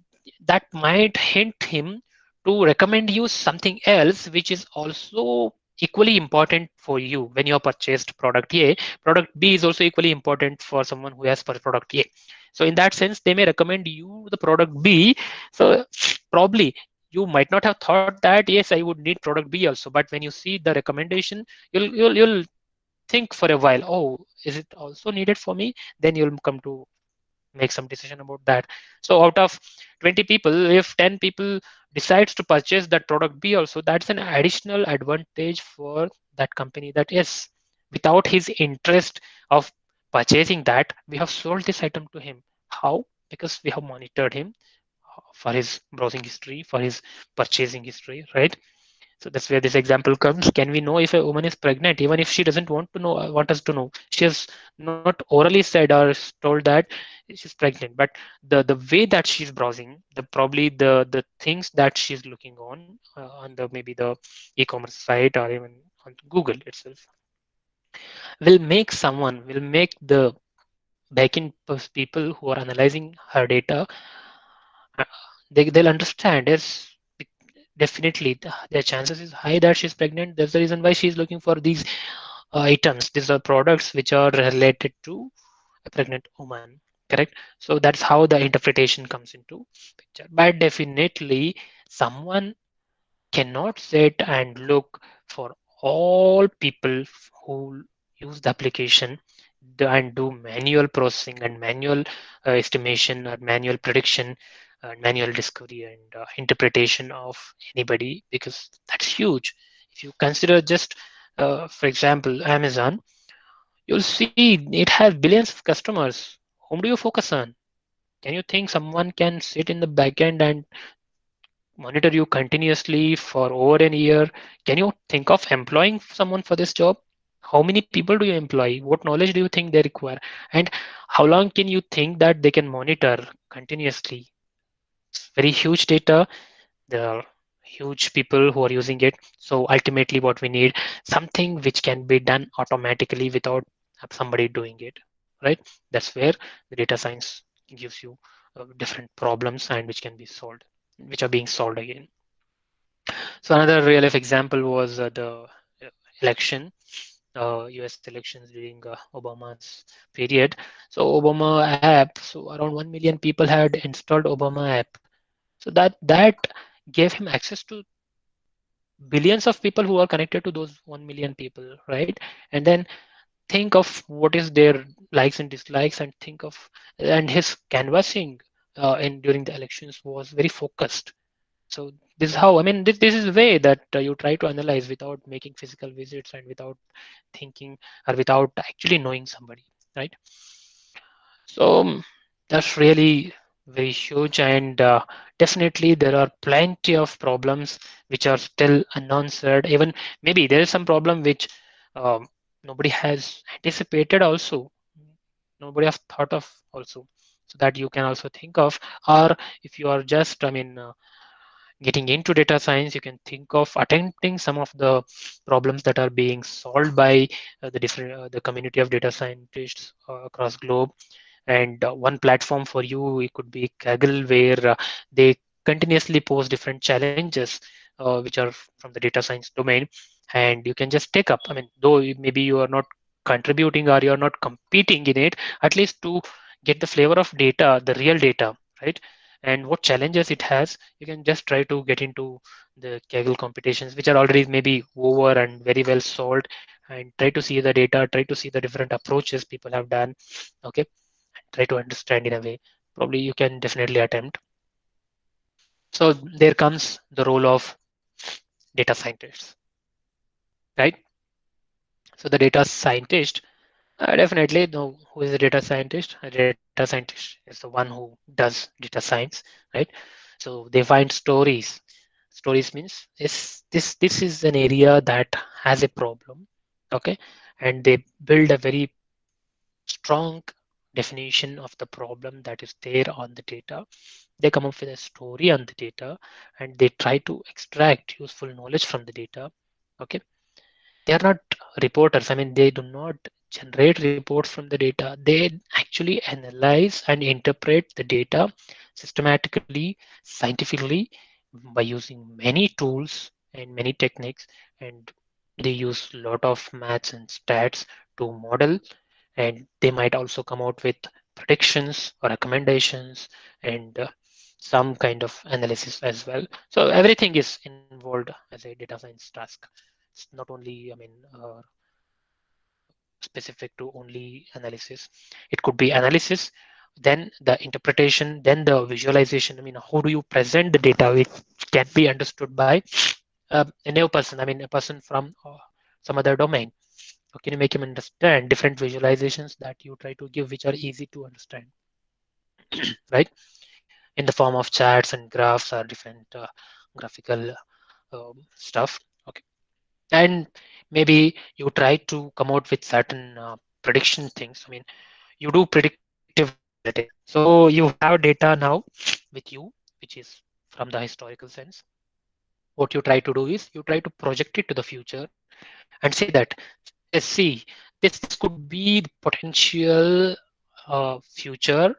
that might hint him to recommend you something else which is also equally important for you. When you have purchased product A, product B is also equally important for someone who has product A. So in that sense, they may recommend you the product B. So probably you might not have thought that yes, I would need product B also, but when you see the recommendation, you'll think for a while, oh, is it also needed for me? Then you'll come to make some decision about that. So out of 20 people, if 10 people decides to purchase that product B also, that's an additional advantage for that company. That yes, without his interest of purchasing that, we have sold this item to him. How? Because we have monitored him for his browsing history, for his purchasing history, right? So that's where this example comes. Can we know if a woman is pregnant, even if she doesn't want to know, want us to know? She has not orally said or told that she's pregnant, but the way that she's browsing, the probably the things that she's looking on the maybe the e-commerce site or even on Google itself will make the backend people who are analyzing her data, uh, they'll understand is definitely the chances is high that she's pregnant. That's the reason why she's looking for these items. These are products which are related to a pregnant woman, correct? So that's how the interpretation comes into picture. But definitely someone cannot sit and look for all people who use the application and do manual processing and manual estimation or manual prediction and manual discovery and interpretation of anybody, because that's huge. If you consider just for example Amazon, you'll see it has billions of customers. Whom do you focus on? Can you think someone can sit in the backend and monitor you continuously for over a year? Can you think of employing someone for this job? How many people do you employ? What knowledge do you think they require? And how long can you think that they can monitor continuously? It's very huge data. There are huge people who are using it. So ultimately what we need, something which can be done automatically without somebody doing it, right? That's where the data science gives you different problems and which can be solved, which are being solved again. So another real life example was the election, US elections during Obama's period. So Obama app, so around 1 million people had installed Obama app. So that gave him access to billions of people who are connected to those 1 million people, right? And then think of what is their likes and dislikes, and think of, and his canvassing in during the elections was very focused. So this is how, I mean, this is the way that you try to analyze without making physical visits and without thinking or without actually knowing somebody, right? So that's really very huge, and definitely there are plenty of problems which are still unanswered. Even maybe there is some problem which um, nobody has anticipated also, nobody has thought of also, so that you can also think of. Or if you are just, I mean, getting into data science, you can think of attempting some of the problems that are being solved by the different the community of data scientists across globe. And one platform for you, it could be Kaggle, where they continuously post different challenges which are from the data science domain, and you can just take up, I mean, though maybe you are not contributing or you're not competing in it, at least to get the flavor of data, the real data, right? And what challenges it has, you can just try to get into the Kaggle competitions, which are already maybe over and very well solved, and try to see the data, try to see the different approaches people have done, okay, try to understand in a way. Probably you can definitely attempt. So there comes the role of data scientists, right? So the data scientist, definitely know who is a data scientist. A data scientist is the one who does data science, right? So they find stories. Stories means this is an area that has a problem, okay, and they build a very strong definition of the problem that is there on the data. They come up with a story on the data, and they try to extract useful knowledge from the data, okay. they are not reporters. I mean, they do not generate reports from the data. They actually analyze and interpret the data systematically, scientifically, by using many tools and many techniques, and they use a lot of maths and stats to model, and they might also come out with predictions or recommendations and some kind of analysis as well. So everything is involved as a data science task. It's not only, I mean, specific to only analysis. It could be analysis, then the interpretation, then the visualization. I mean, how do you present the data which can be understood by a new person? I mean, a person from some other domain. How can you make him understand different visualizations that you try to give, which are easy to understand, right? In the form of charts and graphs or different graphical stuff. Okay, and maybe you try to come out with certain prediction things. I mean, you do predictive analytics. So you have data now with you, which is from the historical sense. What you try to do is you try to project it to the future and say that, see, this could be the potential future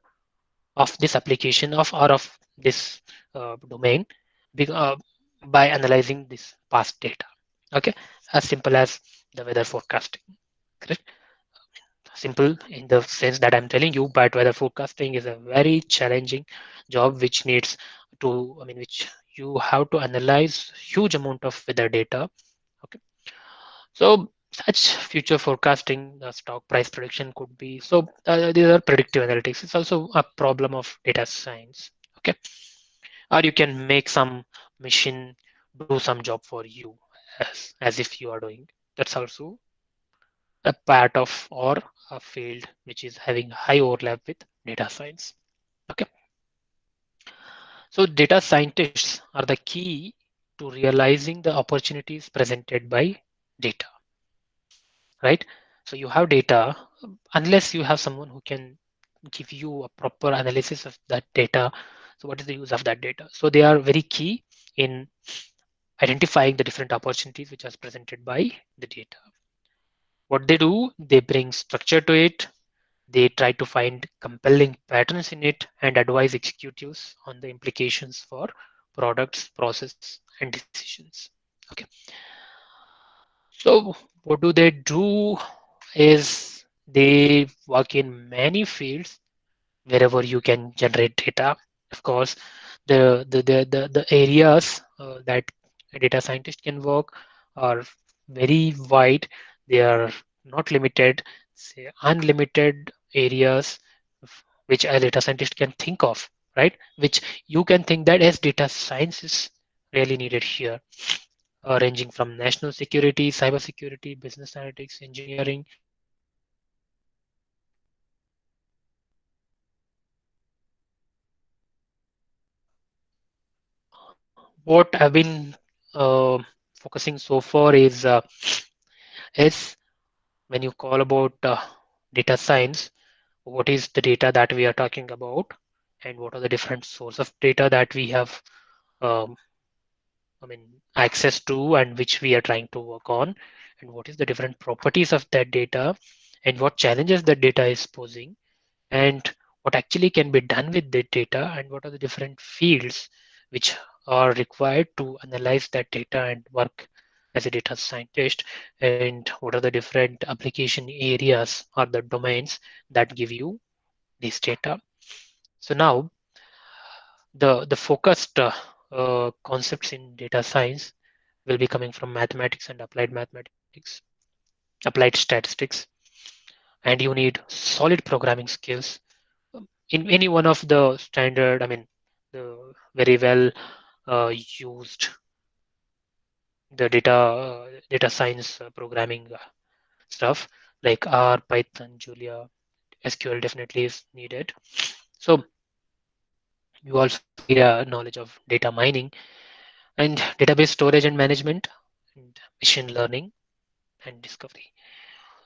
of this application of or of this domain uh, by analyzing this past data. Okay, as simple as the weather forecasting. Correct. Simple in the sense that I'm telling you, but weather forecasting is a very challenging job which needs to, I mean, which you have to analyze huge amount of weather data. Okay, so such future forecasting, stock price prediction could be, so these are predictive analytics. It's also a problem of data science. Okay, or you can make some machine do some job for you as if you are doing. That's also a part of or a field which is having high overlap with data science. Okay, so data scientists are the key to realizing the opportunities presented by data, right? So you have data, unless you have someone who can give you a proper analysis of that data. So what is the use of that data? So they are very key in identifying the different opportunities which are presented by the data. What they do, they bring structure to it. They try to find compelling patterns in it and advise executives on the implications for products, process, and decisions. Okay. So what do they do is they work in many fields wherever you can generate data. Of course, the areas that a data scientist can work are very wide. They are not limited, say unlimited areas which a data scientist can think of, right? Which you can think that as data science is really needed here, ranging from national security, cyber security, business analytics, engineering, what I've been uh, focusing so far is when you call about data science, what is the data that we are talking about, and what are the different source of data that we have, um, I mean, access to, and which we are trying to work on, and what is the different properties of that data, and what challenges that data is posing, and what actually can be done with the data, and what are the different fields which are required to analyze that data and work as a data scientist, and what are the different application areas or the domains that give you this data. So now the focused concepts in data science will be coming from mathematics, applied statistics, and you need solid programming skills in any one of the standard, I mean, the very well used the data science programming stuff like R, Python, Julia, SQL definitely is needed. So you also need a knowledge of data mining and database storage and management and machine learning and discovery.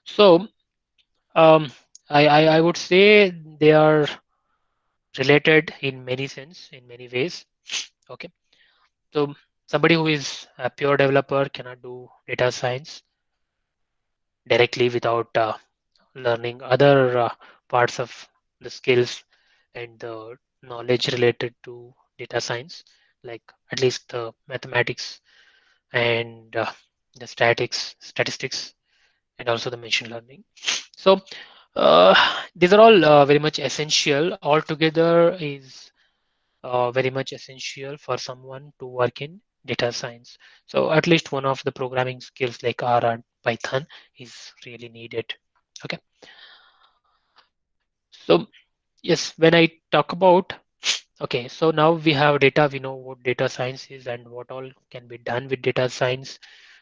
So um, I would say they are related in many sense, in many ways. Okay. So somebody who is a pure developer cannot do data science. directly without learning other parts of the skills and the knowledge related to data science, like at least the mathematics and the statistics, and also the machine learning. So these are all very much essential. Altogether is very much essential for someone to work in data science. So at least one of the programming skills like R and Python is really needed. Okay. So yes, when I talk about, okay, so now we have data, we know what data science is and what all can be done with data science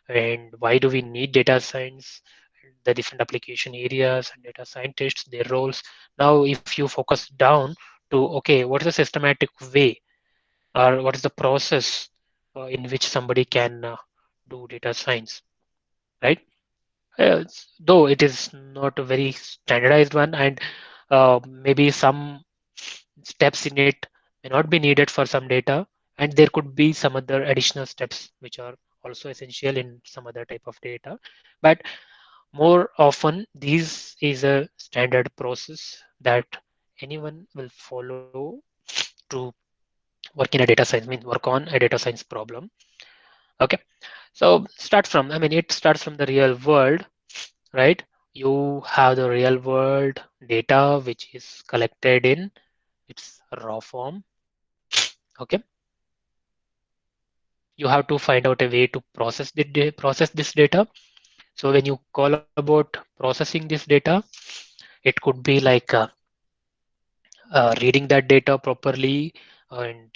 and why do we need data science, the different application areas and data scientists, their roles. Now, if you focus down to, okay, what is the systematic way or what is the process in which somebody can do data science, right? Though it is not a very standardized one, and maybe some steps in it may not be needed for some data, and there could be some other additional steps which are also essential in some other type of data. But more often, this is a standard process that anyone will follow to work in a data science, means work on a data science problem. Okay, so it starts from the real world, right? You have the real world data which is collected in its raw form. Okay, you have to find out a way to process this data. So when you call about processing this data, it could be like reading that data properly and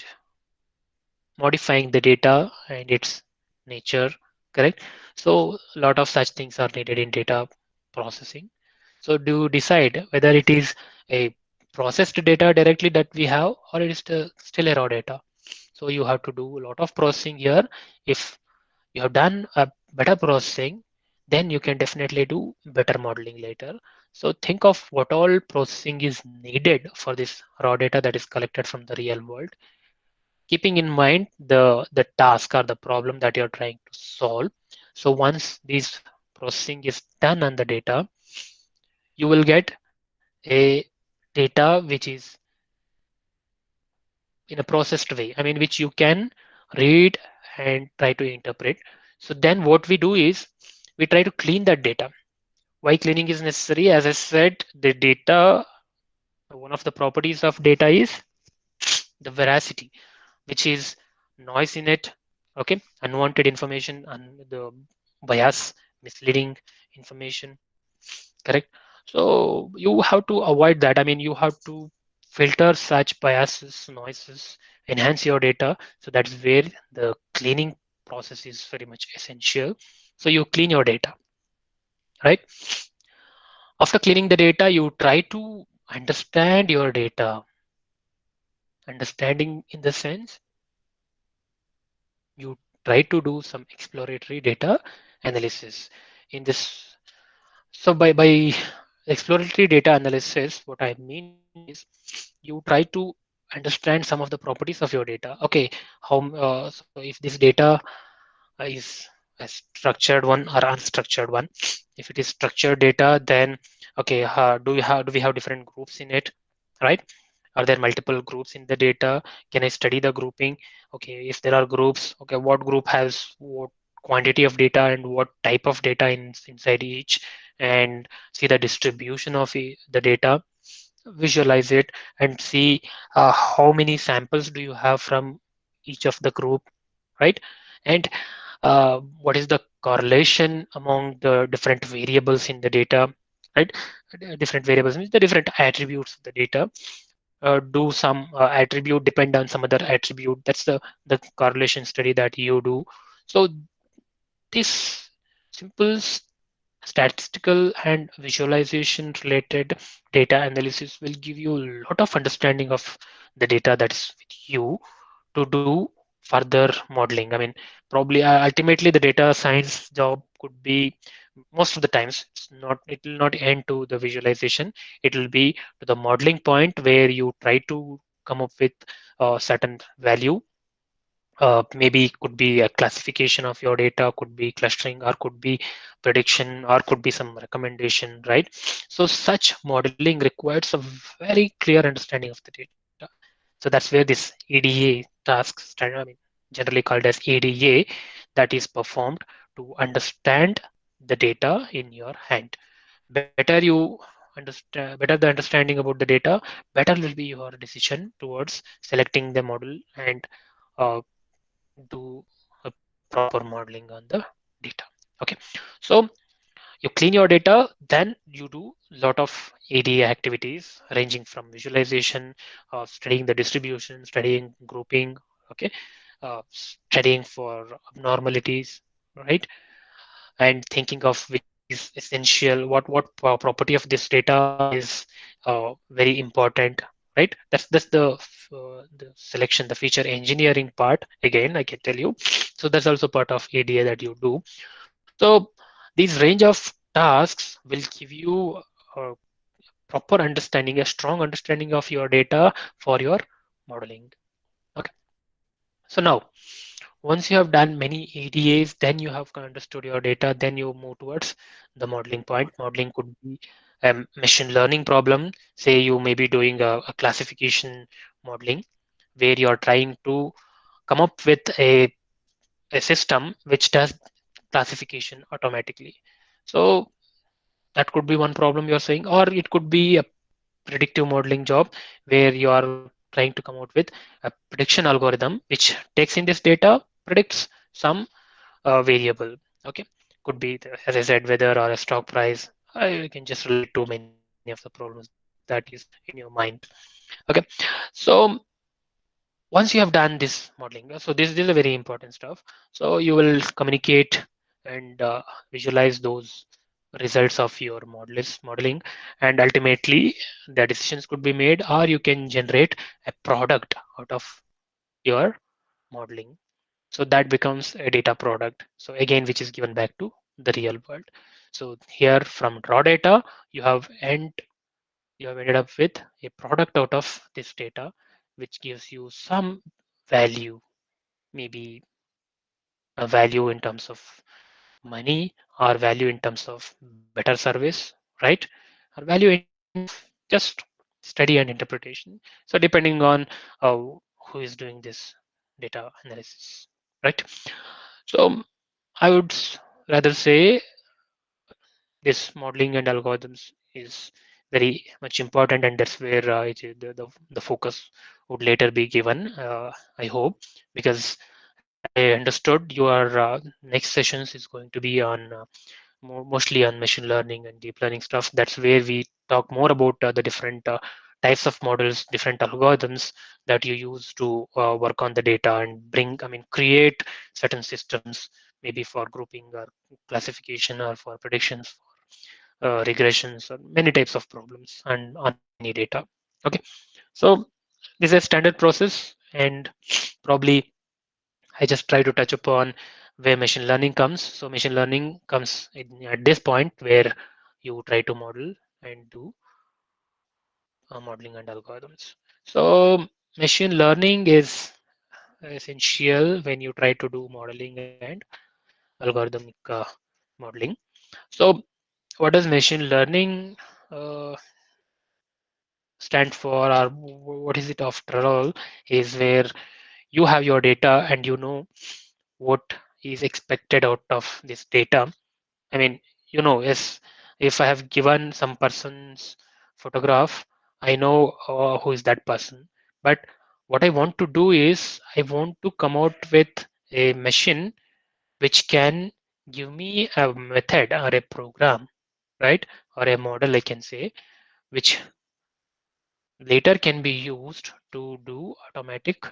modifying the data and its nature, correct? So a lot of such things are needed in data processing. So do you decide whether it is a processed data directly that we have or it is still a raw data. So you have to do a lot of processing here. If you have done a better processing, then you can definitely do better modeling later. So think of what all processing is needed for this raw data that is collected from the real world, keeping in mind the task or the problem that you're trying to solve. So once this processing is done on the data, you will get a data which is in a processed way, I mean, which you can read and try to interpret. So then what we do is we try to clean that data. Why cleaning is necessary? As I said, the data, one of the properties of data is the veracity, which is noise in it, okay, unwanted information and the bias, misleading information, correct? So you have to avoid that. I mean, you have to filter such biases, noises, enhance your data. So that's where the cleaning process is very much essential. So you clean your data, right? After cleaning the data, you try to understand your data. Understanding in the sense you try to do some exploratory data analysis in this. So by exploratory data analysis, what I mean is you try to understand some of the properties of your data. Okay, so if this data is a structured one or unstructured one. If it is structured data, then okay, do we have different groups in it, right? Are there multiple groups in the data? Can I study the grouping? Okay, if there are groups, okay, what group has what quantity of data and what type of data inside each, and see the distribution of the data, visualize it and see how many samples do you have from each of the group, right? And what is the correlation among the different variables in the data, right? Different variables means the different attributes of the data. Do some attribute depend on some other attribute? That's the correlation study that you do. So this simple statistical and visualization related data analysis will give you a lot of understanding of the data that's with you to do further modeling. I mean, probably ultimately the data science job could be most of the times it will not end to the visualization. It will be to the modeling point where you try to come up with a certain value maybe could be a classification of your data, could be clustering, or could be prediction, or could be some recommendation, right? So such modeling requires a very clear understanding of the data. So that's where this ADA tasks, generally called as ADA, that is performed to understand the data in your hand. Better you understand, better the understanding about the data, better will be your decision towards selecting the model and uh, do a proper modeling on the data. Okay, so you clean your data, then you do a lot of ADA activities ranging from visualization, studying the distribution, studying grouping, okay, studying for abnormalities, right, and thinking of which is essential, what property of this data is very important, right? That's the selection, the feature engineering part. Again, I can tell you. So that's also part of ADA that you do. So these range of tasks will give you a proper understanding, a strong understanding of your data for your modeling. Okay. So now, once you have done many ADAs, then you have understood your data, then you move towards the modeling point. Modeling could be a machine learning problem. Say you may be doing a classification modeling where you're trying to come up with a system which does classification automatically. So that could be one problem you're saying, or it could be a predictive modeling job where you are trying to come out with a prediction algorithm which takes in this data, predicts some variable. Okay, could be as I said, weather or a stock price. You can just relate to many of the problems that is in your mind. Okay, so once you have done this modeling, so this is a very important stuff. So you will communicate and visualize those results of your modeling, and ultimately the decisions could be made, or you can generate a product out of your modeling. So that becomes a data product. So again, which is given back to the real world. So here from raw data, you have end you have ended up with a product out of this data, which gives you some value, maybe a value in terms of money, or value in terms of better service, right? Or value in terms of just study and interpretation. So depending on who is doing this data analysis, right? So I would rather say this modeling and algorithms is very much important, and that's where the focus would later be given, I hope, because as I understood, your next sessions is going to be on mostly on machine learning and deep learning stuff. That's where we talk more about the different types of models, different algorithms that you use to work on the data and create certain systems, maybe for grouping or classification, or for predictions, regressions, or many types of problems and on any data. Okay, so this is a standard process, and probably I just try to touch upon where machine learning comes. So machine learning comes at this point where you try to model and do modeling and algorithms. So machine learning is essential when you try to do modeling and algorithmic modeling. So what does machine learning uh, stand for, or what is it after all, is where you have your data and you know what is expected out of this data. I mean, yes, if I have given some person's photograph, I know who is that person. But what I want to do is I want to come out with a machine which can give me a method or a program, right? Or a model, I can say, which later can be used to do automatic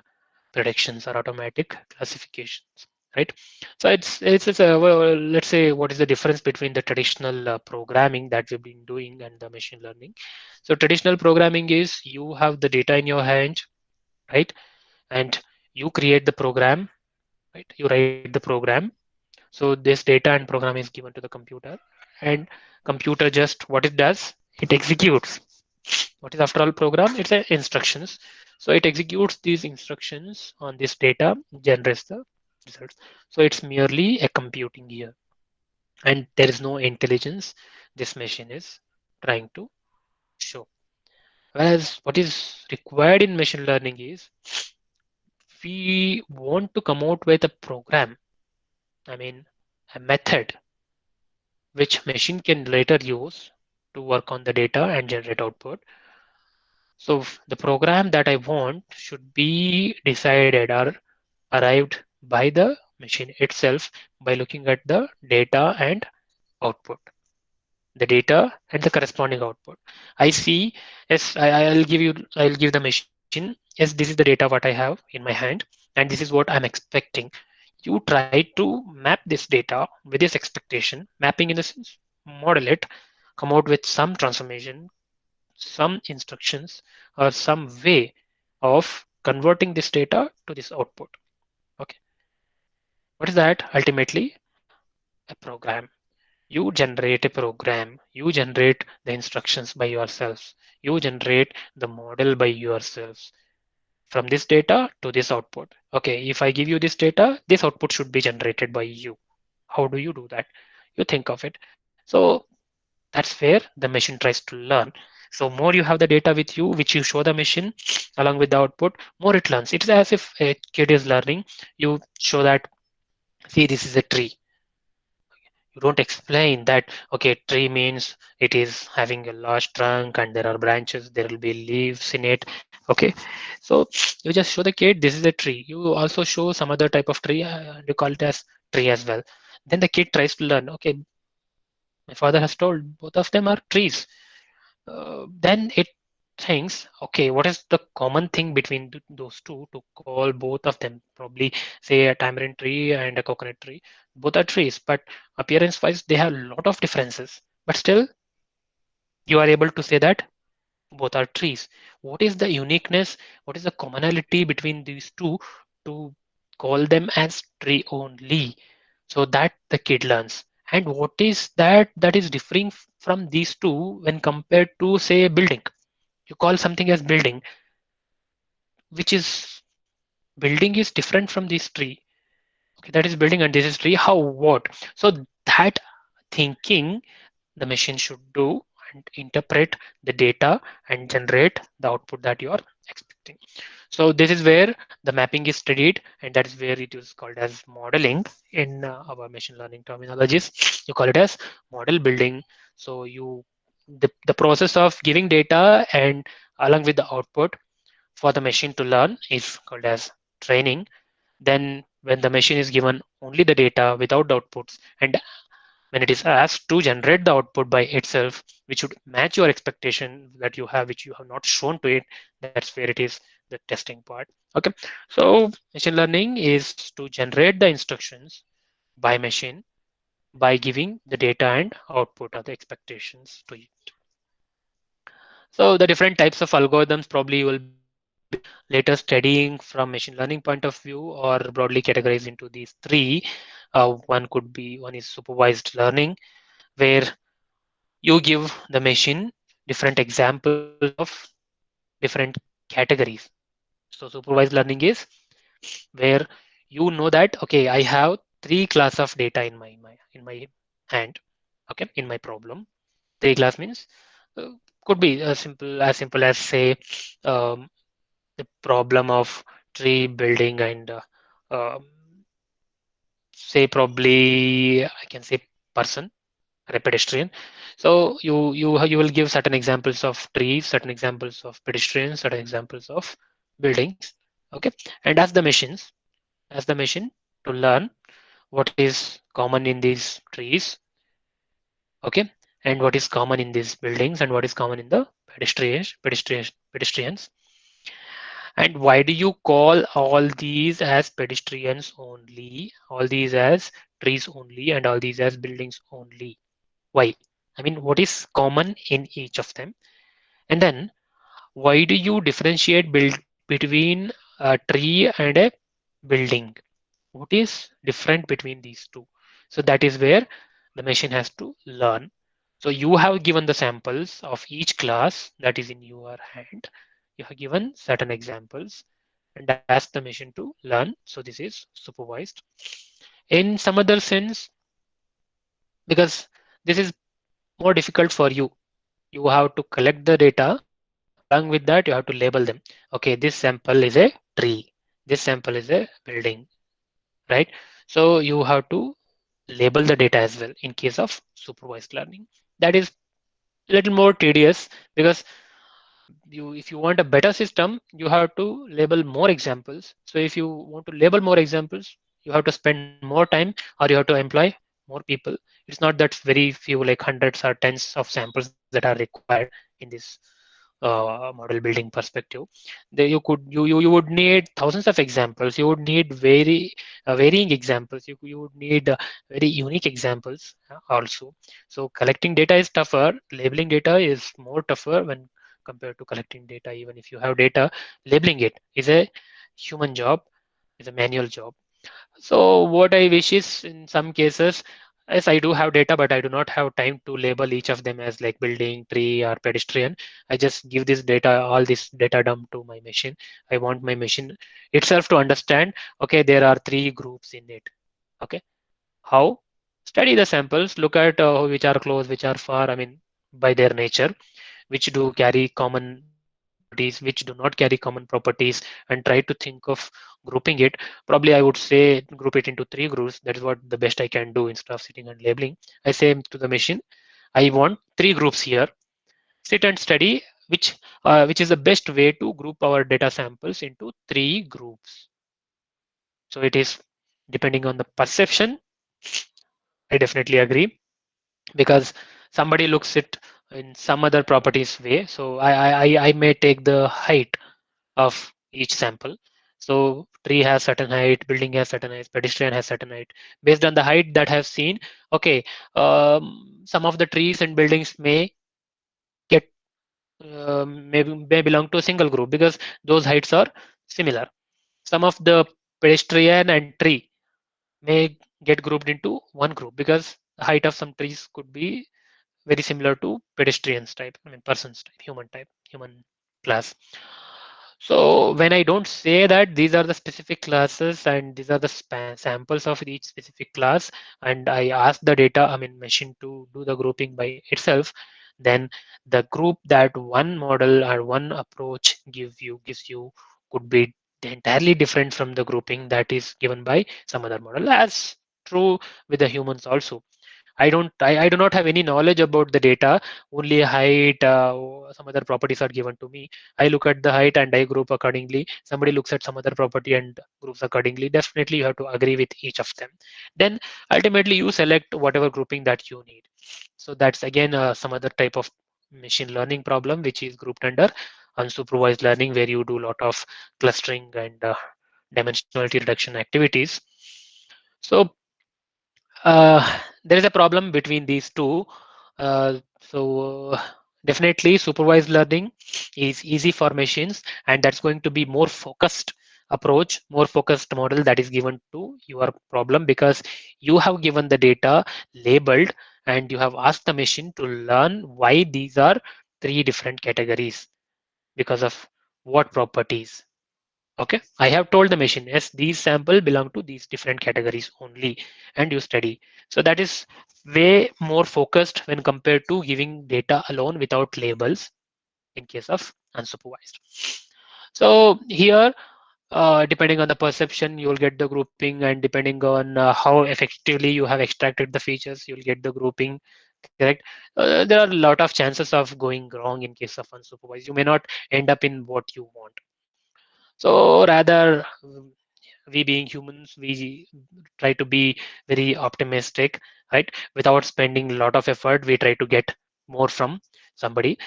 predictions or automatic classifications, right? So it's a, well, let's say, what is the difference between the traditional programming that we've been doing and the machine learning? So traditional programming is you have the data in your hand, right? And you create the program, right? You write the program. So this data and program is given to the computer, and computer just what it does, it executes. What is after all program? It's a instructions. So it executes these instructions on this data, generates the results. So it's merely a computing here, and there is no intelligence this machine is trying to show. Whereas what is required in machine learning is we want to come out with a program, I mean, a method which machine can later use to work on the data and generate output. So the program that I want should be decided or arrived by the machine itself by looking at the data and output. The data and the corresponding output. I see, yes, I'll give the machine, yes, this is the data what I have in my hand, and this is what I'm expecting. You try to map this data with this expectation, mapping in the sense, model it, come out with some transformation, some instructions, or some way of converting this data to this output. Okay, what is that? Ultimately, a program. You generate a program, you generate the instructions by yourselves, you generate the model by yourselves from this data to this output. Okay, if I give you this data, this output should be generated by you. How do you do that? You think of it. So that's where the machine tries to learn. So more you have the data with you, which you show the machine along with the output, more it learns. It's as if a kid is learning. You show that, see, this is a tree. You don't explain that, okay, tree means it is having a large trunk and there are branches, there will be leaves in it. Okay, so you just show the kid this is a tree. You also show some other type of tree and you call it as tree as well. Then the kid tries to learn, okay, my father has told both of them are trees. Then it thinks, okay, what is the common thing between those two to call both of them? Probably say a tamarind tree and a coconut tree. Both are trees, but appearance wise, they have a lot of differences. But still, you are able to say that both are trees. What is the uniqueness? What is the commonality between these two to call them as tree only? So that the kid learns. And what is that is differing from these two when compared to say a building? You call something as building, which is building is different from this tree. Okay, that is building and this is tree. How what? So that thinking the machine should do and interpret the data and generate the output that you are expecting. So this is where the mapping is studied, and that is where it is called as modeling in our machine learning terminologies. You call it as model building. So the process of giving data and along with the output for the machine to learn is called as training. Then when the machine is given only the data without the outputs, and when it is asked to generate the output by itself, which should match your expectation that you have, which you have not shown to it, that's where it is the testing part. Okay, so machine learning is to generate the instructions by machine by giving the data and output of the expectations to it. So the different types of algorithms probably you will be later studying from machine learning point of view or broadly categorized into these three. One is supervised learning, where you give the machine different examples of different categories. So supervised learning is where you know that, okay, I have three class of data in my hand, okay, in my problem. Three class means uh, could be simple as say um, the problem of tree building and um, say probably I can say person or a pedestrian. So you will give certain examples of trees, certain examples of pedestrians, certain examples of buildings. Okay, and ask the machine to learn what is common in these trees. Okay, and what is common in these buildings and what is common in the pedestrians. And why do you call all these as pedestrians only, all these as trees only, and all these as buildings only? Why? I mean, what is common in each of them? And then, why do you differentiate between a tree and a building? What is different between these two? So that is where the machine has to learn. So you have given the samples of each class that is in your hand. you have given certain examples and ask the machine to learn. So this is supervised. In some other sense, because this is more difficult for you, you have to collect the data. Along with that, you have to label them. Okay, this sample is a tree. This sample is a building, right? So you have to label the data as well in case of supervised learning. That is a little more tedious because if you want a better system, you have to label more examples. So if you want to label more examples, you have to spend more time or you have to employ more people. It's not that very few, like hundreds or tens of samples that are required in this model building perspective. You would need thousands of examples. You would need varying examples. You would need very unique examples also. So collecting data is tougher. Labeling data is more tougher when compared to collecting data. Even if you have data, labeling it is a human job, is a manual job. So what I wish is in some cases, yes, I do have data, but I do not have time to label each of them as like building, tree, or pedestrian. I just give this data, all this data dump to my machine. I want my machine itself to understand, okay, there are three groups in it. Okay, how? Study the samples, look at which are close, which are far, I mean, by their nature, which do carry common properties, which do not carry common properties, and try to think of grouping it. Probably I would say group it into three groups. That is what the best I can do instead of sitting and labeling. I say to the machine, I want three groups here. Sit and study which is the best way to group our data samples into three groups. So it is depending on the perception. I definitely agree because somebody looks it in some other properties way. So I may take the height of each sample. So tree has certain height, building has certain height, pedestrian has certain height. Based on the height that I've seen, okay, some of the trees and buildings get may belong to a single group because those heights are similar. Some of the pedestrian and tree may get grouped into one group because the height of some trees could be very similar to pedestrians type, I mean persons type, human class. So when I don't say that these are the specific classes and these are the samples of each specific class, and I ask the data, I mean machine to do the grouping by itself, then the group that one model or one approach gives you could be entirely different from the grouping that is given by some other model. As true with the humans also. I do not have any knowledge about the data. Only height, some other properties are given to me. I look at the height and I group accordingly. Somebody looks at some other property and groups accordingly. Definitely you have to agree with each of them. Then ultimately you select whatever grouping that you need. So that's again some other type of machine learning problem which is grouped under unsupervised learning, where you do a lot of clustering and dimensionality reduction activities. So there is a problem between these two. So definitely supervised learning is easy for machines, and that's going to be more focused approach, more focused model that is given to your problem because you have given the data labeled and you have asked the machine to learn why these are three different categories because of what properties. Okay, I have told the machine, yes, these sample belong to these different categories only, and you study. So that is way more focused when compared to giving data alone without labels in case of unsupervised. So here, depending on the perception, you'll get the grouping, and depending on how effectively you have extracted the features, you'll get the grouping. Correct. There are a lot of chances of going wrong in case of unsupervised. You may not end up in what you want. So rather, we being humans, we try to be very optimistic, right? Without spending a lot of effort, we try to get more from somebody.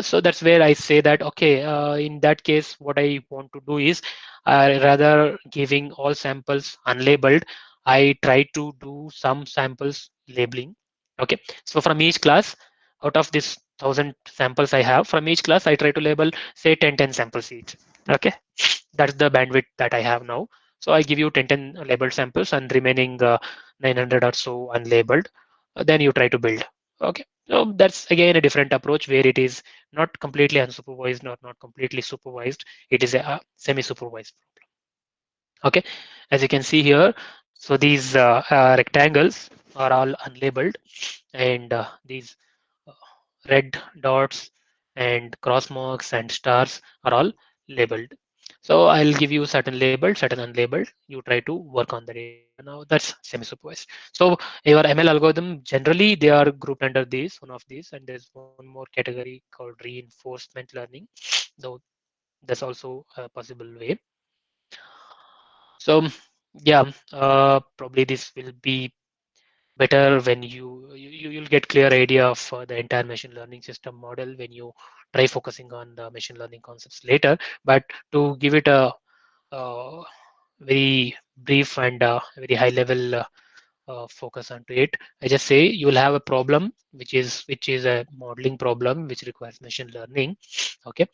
So that's where I say that, okay, in that case, what I want to do is rather giving all samples unlabeled, I try to do some samples labeling. Okay, so from each class, out of this 1,000 samples I have, from each class, I try to label, say 10 samples each. Okay, that's the bandwidth that I have now. So I give you 10 labeled samples and remaining 900 or so unlabeled. Then you try to build. Okay, so that's again a different approach where it is not completely unsupervised, not completely supervised. It is a semi-supervised problem. Okay, as you can see here, so these rectangles are all unlabeled, and these uh, red dots and cross marks and stars are all labeled. So I'll give you certain labeled, certain unlabeled. You try to work on the data. Now that's semi-supervised. So your ML algorithm generally they are grouped under these, one of these, and there's one more category called reinforcement learning. Though that's also a possible way. So yeah, probably this will be better when you'll get clear idea of the entire machine learning system model when you try focusing on the machine learning concepts later. But to give it a very brief and very high level focus onto it, I just say you will have a problem which is a modeling problem which requires machine learning. Okay,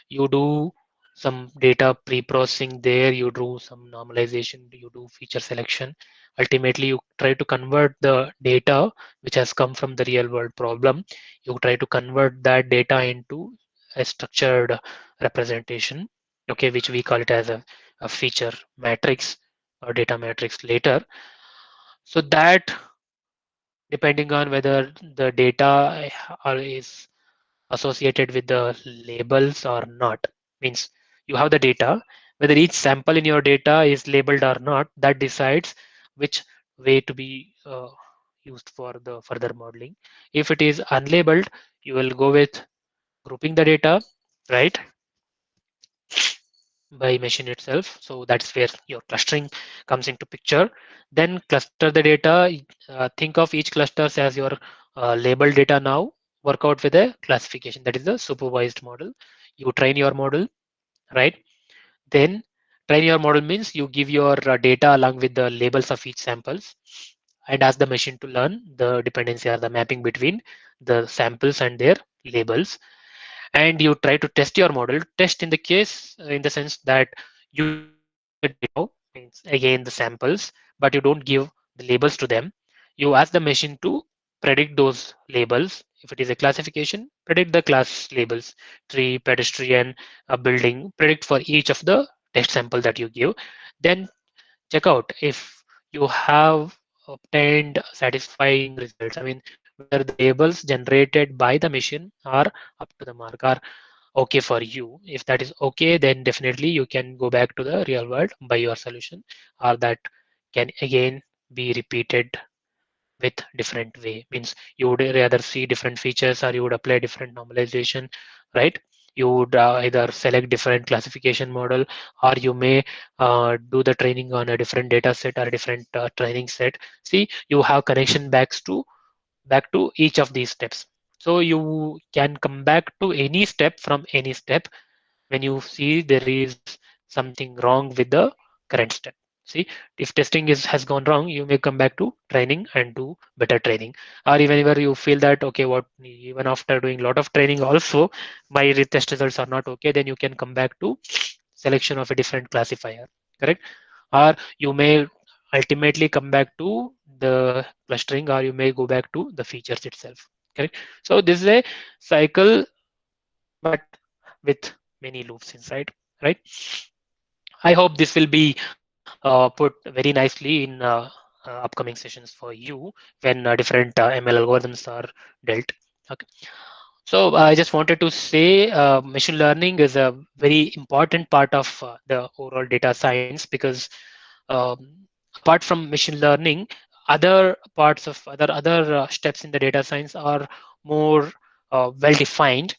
you do some data pre-processing there, you do some normalization, you do feature selection. Ultimately, you try to convert the data which has come from the real world problem. You try to convert that data into a structured representation, okay, which we call it as a feature matrix or data matrix later. So that depending on whether the data is associated with the labels or not, means you have the data, whether each sample in your data is labeled or not, that decides which way to be used for the further modeling. If it is unlabeled, you will go with grouping the data, right, by machine itself. So that's where your clustering comes into picture. Then cluster the data. Think of each clusters as your labeled data now. Work out with a classification. That is the supervised model. You train your model, right? Then train your model means you give your data along with the labels of each samples and ask the machine to learn the dependency or the mapping between the samples and their labels, and you try to test your model. Test in the case in the sense that you give the data now, means again the samples, but you don't give the labels to them. You ask the machine to predict those labels. If it is a classification, predict the class labels: tree, pedestrian, building. Predict for each of the test sample that you give. Then check out if you have obtained satisfying results. I mean, whether the labels generated by the machine are up to the mark, are okay for you. If that is okay, then definitely you can go back to the real world by your solution, or that can again be repeated with different way. Means you would rather see different features or you would apply different normalization, right? You would either select different classification model, or you may do the training on a different data set or a different training set. See, you have connection back to each of these steps. So you can come back to any step from any step when you see there is something wrong with the current step. See, if testing has gone wrong, you may come back to training and do better training. Or even if you feel that okay, what, even after doing a lot of training also my test results are not okay, then you can come back to selection of a different classifier, correct? Or you may ultimately come back to the clustering, or you may go back to the features itself, correct? So this is a cycle, but with many loops inside, right? I hope this will be put very nicely in upcoming sessions for you when different ML algorithms are dealt. Okay. So I just wanted to say machine learning is a very important part of the overall data science, because apart from machine learning, other parts of other steps in the data science are more well defined,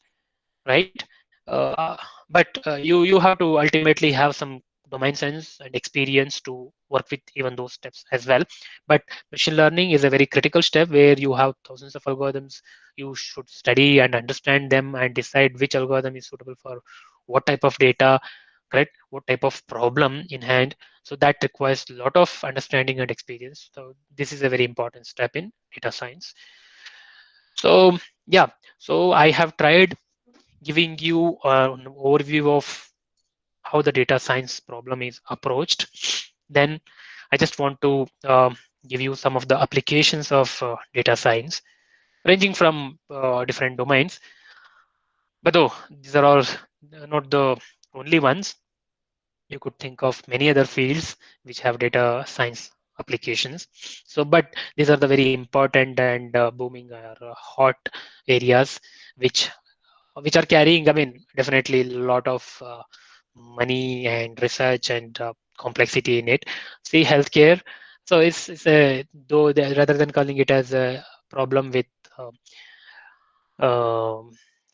right? But you have to ultimately have some domain sense and experience to work with even those steps as well. But machine learning is a very critical step where you have thousands of algorithms. You should study and understand them and decide which algorithm is suitable for what type of data, correct? What type of problem in hand. So that requires a lot of understanding and experience. So this is a very important step in data science. So yeah, so I have tried giving you an overview of how the data science problem is approached. Then I just want to give you some of the applications of data science. ranging from different domains. But though these are all not the only ones, you could think of many other fields which have data science applications. So, but these are the very important and booming or hot areas which are carrying, I mean, definitely a lot of money and research and complexity in it. See, healthcare. So it's a, though rather than calling it as a problem with uh, um,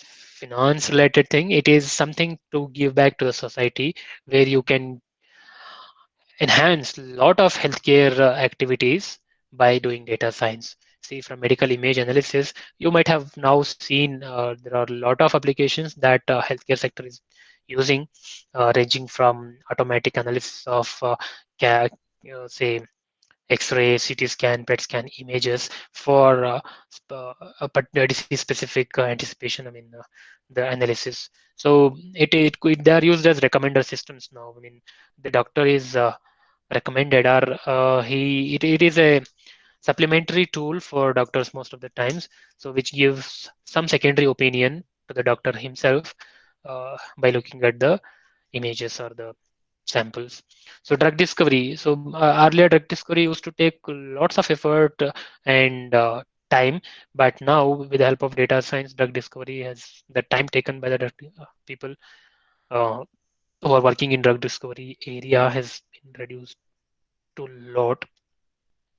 finance related thing, it is something to give back to the society where you can enhance a lot of healthcare activities by doing data science. See, from medical image analysis, you might have now seen there are a lot of applications that healthcare sector is using, ranging from automatic analysis of say X-ray, CT scan, PET scan images for disease-specific anticipation. I mean, the analysis. So they are used as recommender systems now. I mean, the doctor is recommended, or it is a supplementary tool for doctors most of the times. So which gives some secondary opinion to the doctor himself by looking at the images or the samples. So drug discovery. So earlier drug discovery used to take lots of effort and time, but now with the help of data science, drug discovery has the time taken by the people uh, who are working in drug discovery area has been reduced to lot.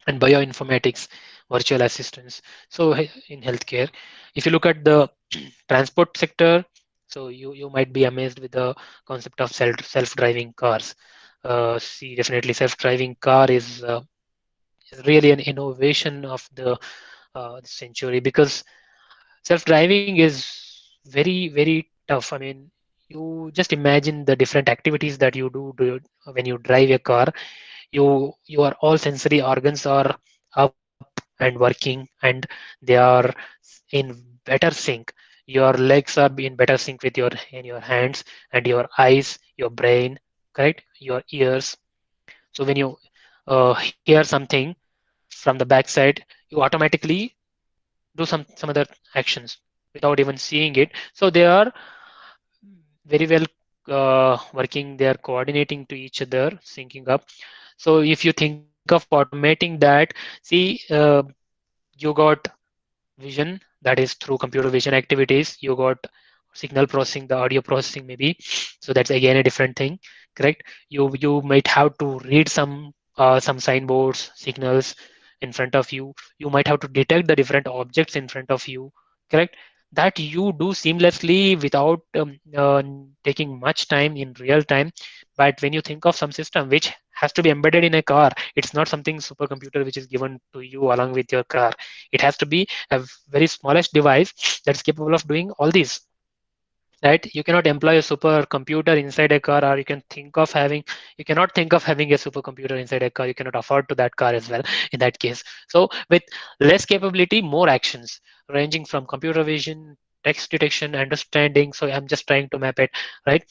And bioinformatics, virtual assistants. So in healthcare, if you look at the transport sector, so you might be amazed with the concept of self-driving cars. See, definitely self-driving car is really an innovation of the century, because self-driving is very tough. I mean, you just imagine the different activities that you do when you drive a car. Your all sensory organs are up and working, and they are in better sync. Your legs are in better sync with your hands, and your eyes, your brain, correct, your ears. So when you hear something from the backside, you automatically do some other actions without even seeing it. So they are very well working. They are coordinating to each other, syncing up. So if you think of automating that, see, you got vision, that is through computer vision activities. You got signal processing, the audio processing maybe. So that's again a different thing, correct? You might have to read some signboards, signals in front of you. You might have to detect the different objects in front of you, correct? That you do seamlessly without taking much time in real time. But when you think of some system which has to be embedded in a car, it's not something supercomputer which is given to you along with your car. It has to be a very smallest device that's capable of doing all these, right? You cannot employ a supercomputer inside a car, or you cannot think of having a supercomputer inside a car. You cannot afford to that car as well in that case. So with less capability, more actions, ranging from computer vision, text detection, understanding. So I'm just trying to map it, right?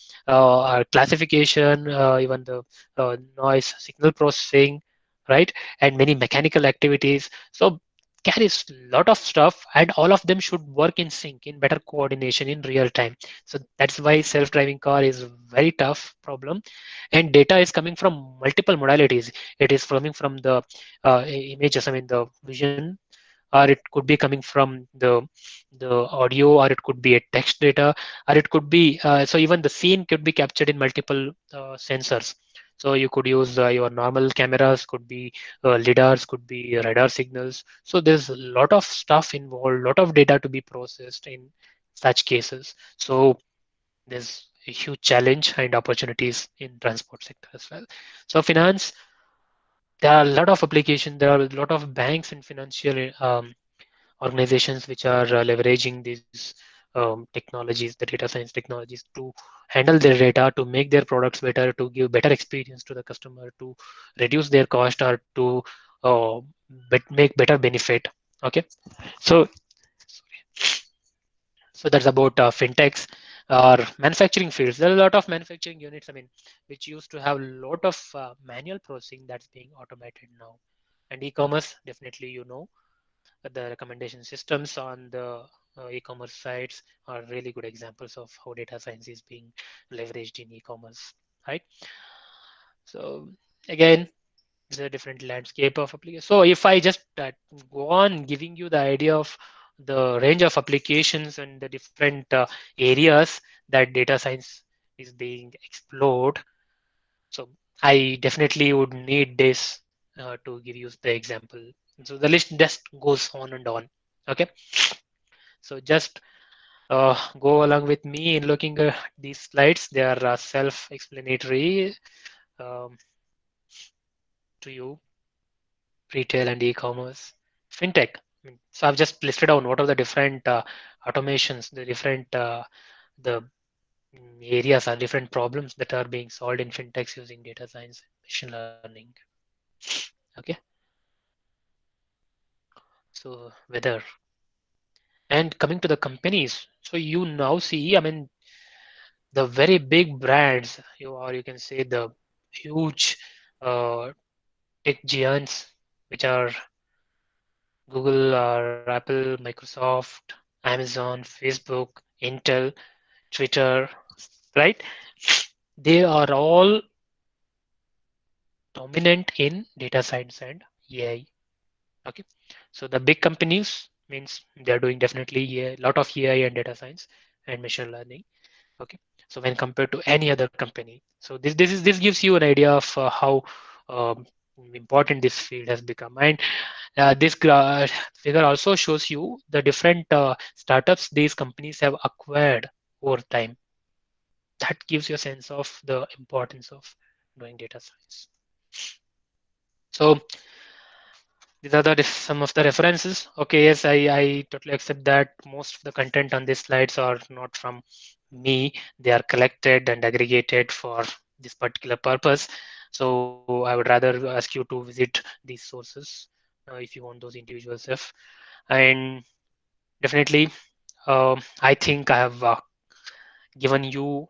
Classification, even the noise signal processing, right? And many mechanical activities. So carries a lot of stuff, and all of them should work in sync, in better coordination, in real time. So that's why self-driving car is a very tough problem. And data is coming from multiple modalities. It is coming from the images, I mean the vision, or it could be coming from the audio, or it could be a text data, or it could be so even the scene could be captured in multiple sensors. So you could use your normal cameras, could be lidars, could be radar signals. So there's a lot of stuff involved, lot of data to be processed in such cases. So there's a huge challenge and opportunities in transport sector as well. So finance, there are a lot of applications. There are a lot of banks and financial organizations which are leveraging these technologies, the data science technologies, to handle their data, to make their products better, to give better experience to the customer, to reduce their cost, or to make better benefit. Okay, so that's about fintechs or manufacturing fields. There are a lot of manufacturing units, I mean, which used to have a lot of manual processing that's being automated now. And e-commerce, definitely, the recommendation systems on the e-commerce sites are really good examples of how data science is being leveraged in e-commerce, right? So again, it's a different landscape of application. So if I just go on giving you the idea of the range of applications and the different areas that data science is being explored, so I definitely would need this to give you the example. So the list just goes on and on. Okay, so just go along with me in looking at these slides. They are self-explanatory um, to you. Retail and e-commerce, fintech. So I've just listed down what are the different automations, the different the areas or different problems that are being solved in fintechs using data science, machine learning. Okay. So whether and coming to the companies, so you now see, I mean, the very big brands, or you can say the huge uh, tech giants, which are Google or Apple, Microsoft, Amazon, Facebook, Intel, Twitter, right? They are all dominant in data science and AI. Okay, so the big companies means they are doing definitely a lot of AI and data science and machine learning. Okay, so when compared to any other company, so this gives you an idea of how um, important this field has become. And this figure also shows you the different startups these companies have acquired over time. That gives you a sense of the importance of doing data science. So these are the some of the references. Okay, yes, I totally accept that most of the content on these slides are not from me. They are collected and aggregated for this particular purpose. So I would rather ask you to visit these sources if you want those individual stuff. And definitely, I think I have given you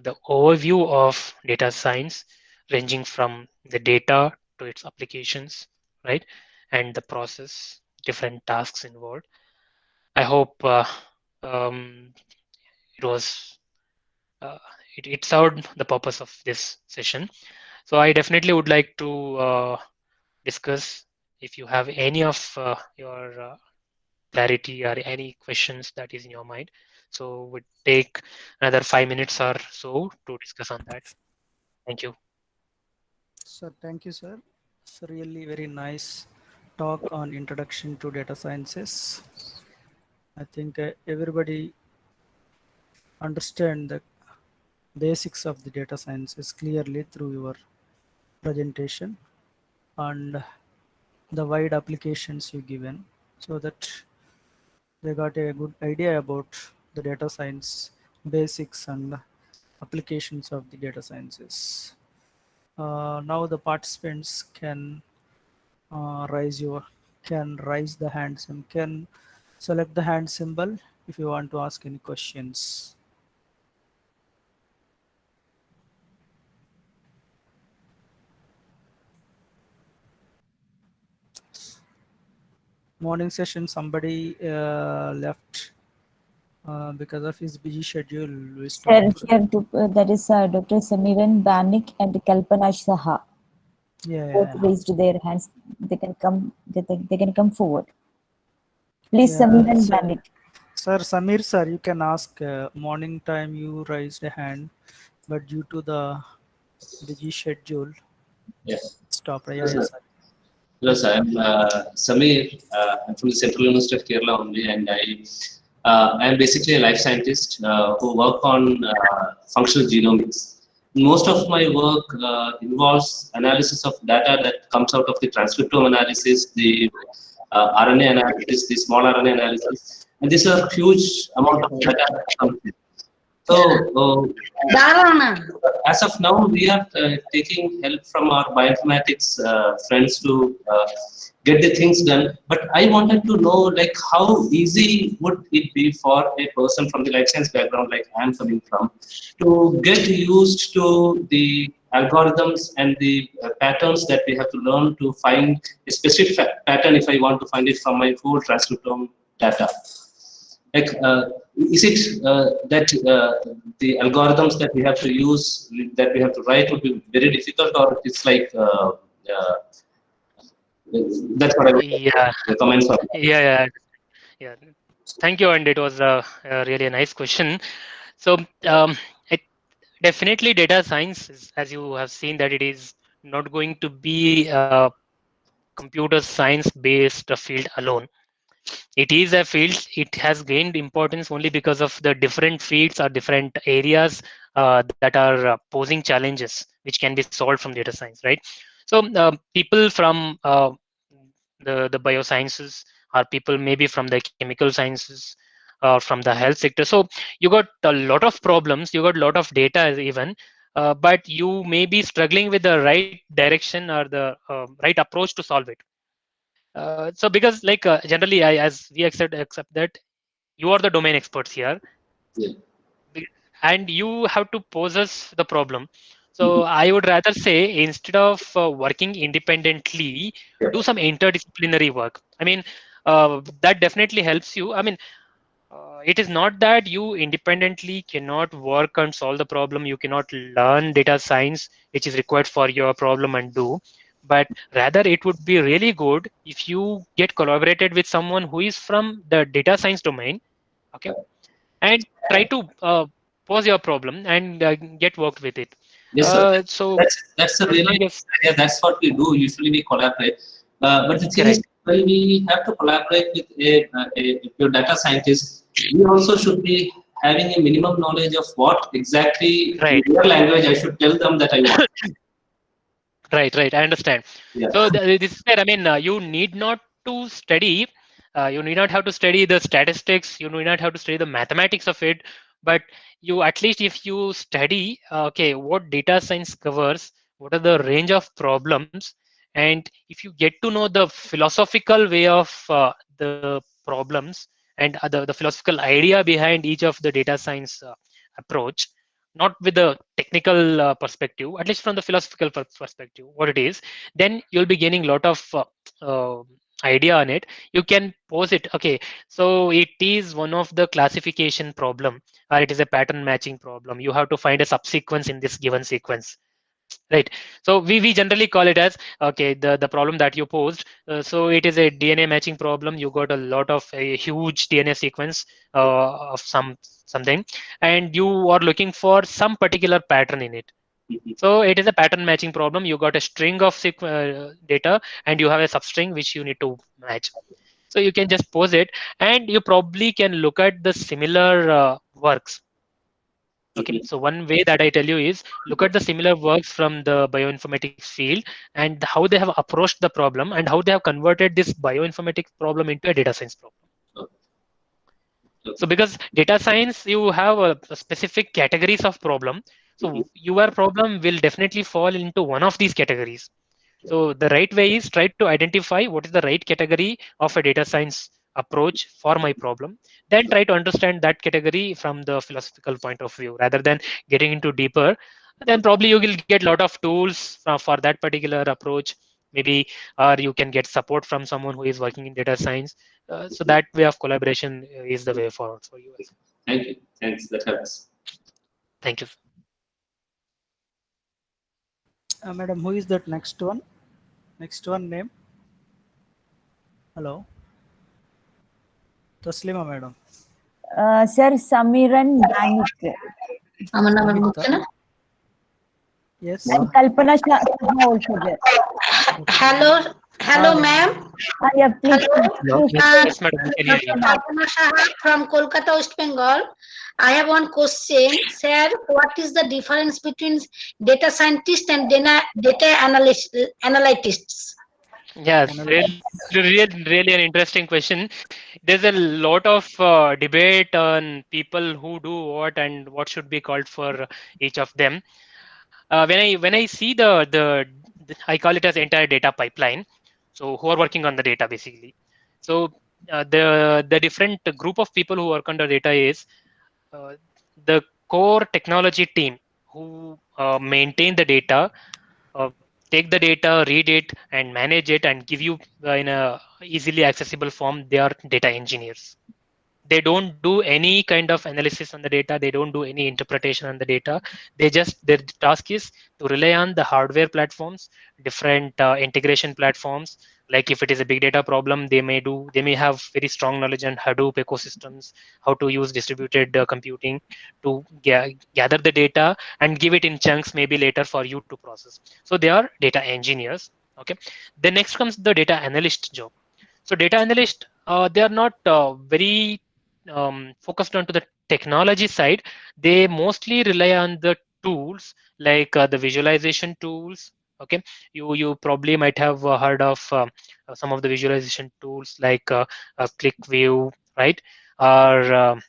the overview of data science, ranging from the data to its applications, right? And the process, different tasks involved. I hope um, it was uh, it served the purpose of this session. So I definitely would like to discuss if you have any of your clarity or any questions that is in your mind. So we'll take another 5 minutes or so to discuss on that. Thank you. Sir, thank you, sir. It's a really very nice talk on introduction to data sciences. I think everybody understand the basics of the data sciences clearly through your presentation and the wide applications you given, so that they got a good idea about the data science basics and applications of the data sciences. Now the participants raise your can raise the hand symbol, can select the hand symbol if you want to ask any questions. Morning session, somebody left because of his busy schedule. We Sir, stopped. here that is Dr. Samiran Banik and Kalpana Saha. Both Yeah, raised their hands. They can come. They can come forward. Please, yeah. Samiran So, Banik. sir, Samir, sir, you can ask. Morning time, you raised a hand, but due to the busy schedule, Yes. stopped. Hello, Yeah, sir. yes, sir. Hello, sir. I'm Samir. I'm from the Central University of Kerala only, and I am basically a life scientist who work on functional genomics. Most of my work involves analysis of data that comes out of the transcriptome analysis, the RNA analysis, the small RNA analysis, and these are huge amount of data that comes in. So, as of now, we are taking help from our bioinformatics friends to get the things done. But I wanted to know, like, how easy would it be for a person from the life science background, like I'm coming from, to get used to the algorithms and the patterns that we have to learn to find a specific pattern if I want to find it from my whole transcriptome data. Like, is it that the algorithms that we have to use, that we have to write, would be very difficult, or it's like that's what I would Yeah, comments on. yeah. Yeah, thank you, and it was really a nice question. So, it definitely data science, as you have seen, that it is not going to be a computer science based field alone. It is a field. It has gained importance only because of the different fields or different areas that are posing challenges which can be solved from data science, right? So, people from the biosciences, or people maybe from the chemical sciences, or from the health sector. So you got a lot of problems, you got a lot of data even, but you may be struggling with the right direction or the right approach to solve it. So because like generally, as we accept that you are the domain experts here, Yeah. and you have to possess the problem. So I would rather say, instead of working independently, do some interdisciplinary work. I mean, that definitely helps you. I mean, it is not that you independently cannot work and solve the problem. You cannot learn data science, which is required for your problem, and do. But rather, it would be really good if you get collaborated with someone who is from the data science domain, okay, and try to pose your problem and get worked with it. Yes, sir. So That's a really yes, yeah, that's what we do. Usually we collaborate. But the thing is, correct. when we have to collaborate with a pure data scientist, we also should be having a minimum knowledge of what exactly in Right. their language I should tell them that I want. Right. I understand. Yeah. So this is where, I mean, you need not to study. You need not have to study the statistics. You need not have to study the mathematics of it. But you, at least if you study, okay, what data science covers, what are the range of problems, and if you get to know the philosophical way of the problems, and the philosophical idea behind each of the data science approach, not with the technical perspective, at least from the philosophical perspective, what it is, then you'll be gaining a lot of uh, idea on it. You can pose it, okay, so it is one of the classification problem, or it is a pattern matching problem. You have to find a subsequence in this given sequence, right? So we generally call it as, okay, the problem that you posed, so it is a DNA matching problem. You got a lot of a huge DNA sequence of something, and you are looking for some particular pattern in it. So it is a pattern matching problem. You got a string of data, and you have a substring which you need to match. So you can just pose it, and you probably can look at the similar works. Okay, so one way that I tell you is, look at the similar works from the bioinformatics field, and how they have approached the problem, and how they have converted this bioinformatics problem into a data science problem. So because data science, you have a specific categories of problem. So your problem will definitely fall into one of these categories. So the right way is try to identify what is the right category of a data science approach for my problem. Then try to understand that category from the philosophical point of view, rather than getting into deeper. Then probably you will get a lot of tools for that particular approach, maybe, or you can get support from someone who is working in data science. So that way of collaboration is the way forward for you. Thank you. Thanks. That helps. Thank you. Madam, who is that next one? Next one name? Hello? Taslima madam. Sir, Samiran Banik Amita. Yes. and Kalpana Saha also there. Hello, ma'am. Yeah, please. Hello. Yes, madam, we can hear you. Kalpana Saha from Kolkata, West Bengal. I have one question, sir. What is the difference between data scientist and data analysts? Yes, really an interesting question. There's a lot of debate on people who do what and what should be called for each of them. When I see the I call it as entire data pipeline. So who are working on the data basically. So the different group of people who work on the data is the core technology team, who maintain the data, take the data, read it, and manage it, and give you in a easily accessible form. They are data engineers. They don't do any kind of analysis on the data. They don't do any interpretation on the data. They just, their task is to rely on the hardware platforms, different integration platforms. Like if it is a big data problem, they may have very strong knowledge on Hadoop ecosystems, how to use distributed computing to gather the data and give it in chunks maybe later for you to process. So they are data engineers. Okay. Then next comes the data analyst job. So data analyst, they are not very focused onto the technology side. They mostly rely on the tools like the visualization tools. Okay, you probably might have heard of some of the visualization tools like ClickView, right? Or uh,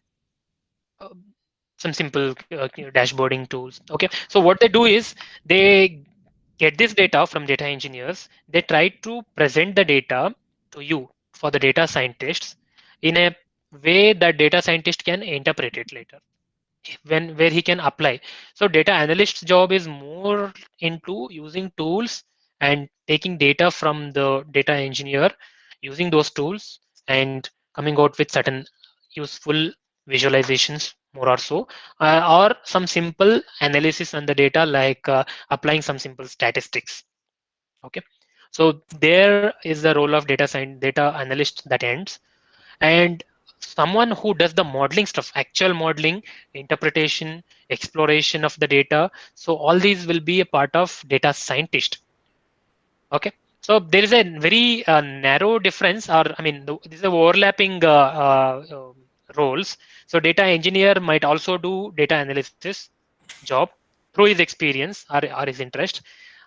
some simple dashboarding tools. Okay, so what they do is they get this data from data engineers. They try to present the data to you for the data scientists in a way that data scientist can interpret it later, when where he can apply. So data analyst's job is more into using tools and taking data from the data engineer, using those tools and coming out with certain useful visualizations, more or so, or some simple analysis on the data, like applying some simple statistics. Okay, so there is the role of data analyst that ends. And someone who does the modeling stuff, actual modeling, interpretation, exploration of the data, so all these will be a part of data scientist. Okay, so there is a very narrow difference, or I mean, these are overlapping roles. So data engineer might also do data analysis job through his experience or his interest,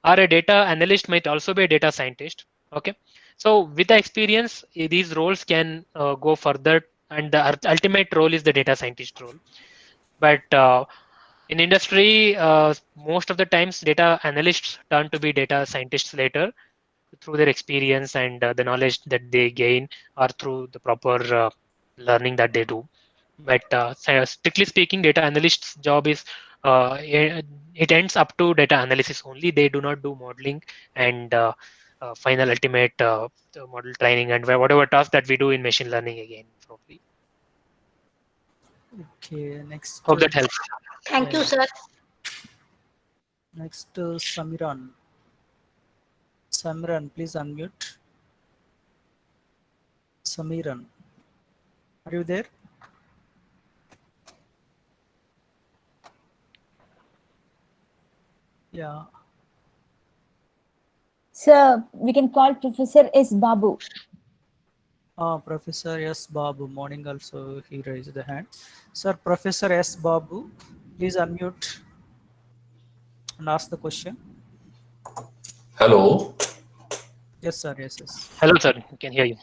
or a data analyst might also be a data scientist. Okay, so with the experience, these roles can go further, and the ultimate role is the data scientist role. But in industry, most of the times data analysts turn to be data scientists later through their experience and the knowledge that they gain, or through the proper learning that they do. But strictly speaking, data analyst's job is it ends up to data analysis only. They do not do modeling and final ultimate model training and whatever task that we do in machine learning again, probably. Okay, next. Hope that helps. Thank you, sir. Next, Samiran. Samiran, please unmute. Samiran, are you there? Yeah. Sir, we can call Professor S. Babu. Professor S. Babu, morning also he raised the hand. Sir, Professor S. Babu, please unmute and ask the question. Hello. Yes, sir. Yes, yes. Hello, sir. We can hear you.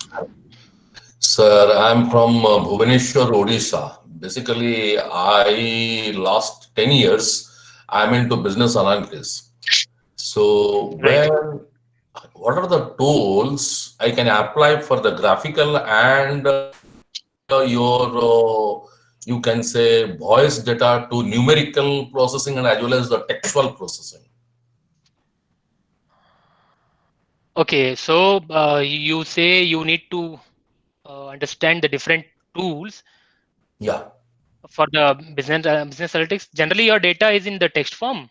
Sir, I'm from Bhubaneswar, Odisha. Basically, last 10 years, I'm into business analytics. So, Right. what are the tools I can apply for the graphical and you can say, voice data to numerical processing and as well as the textual processing? Okay, so you say you need to understand the different tools. Yeah. For the business analytics. Generally, your data is in the text form.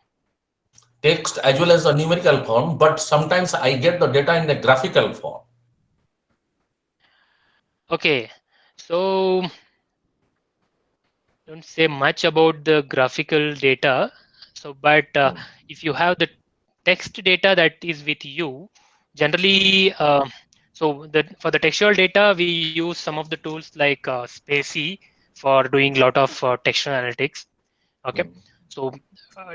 Text as well as a numerical form, but sometimes I get the data in the graphical form. Okay, so don't say much about the graphical data. So, but if you have the text data that is with you, generally, for the textual data, we use some of the tools like Spacey for doing a lot of textual analytics. Okay, so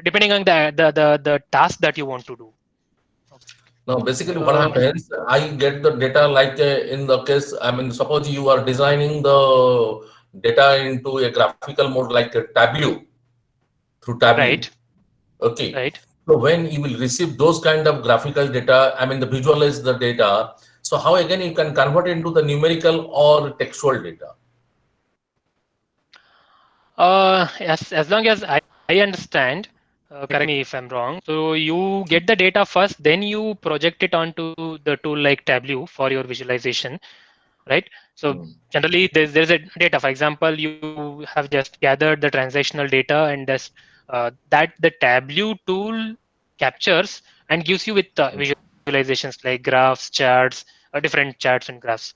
depending on the task that you want to do. Now, basically, what happens, I get the data like in the case, I mean, suppose you are designing the data into a graphical mode like a Tableau, through Tableau. Right. Okay. Right. So when you will receive those kind of graphical data, I mean, the visualize the data. So how again you can convert it into the numerical or textual data? As long as I understand, correct me if I'm wrong. So you get the data first, then you project it onto the tool like Tableau for your visualization, right? So generally there's a data. For example, you have just gathered the transactional data, and that the Tableau tool captures and gives you with visualizations like graphs, charts, different charts and graphs.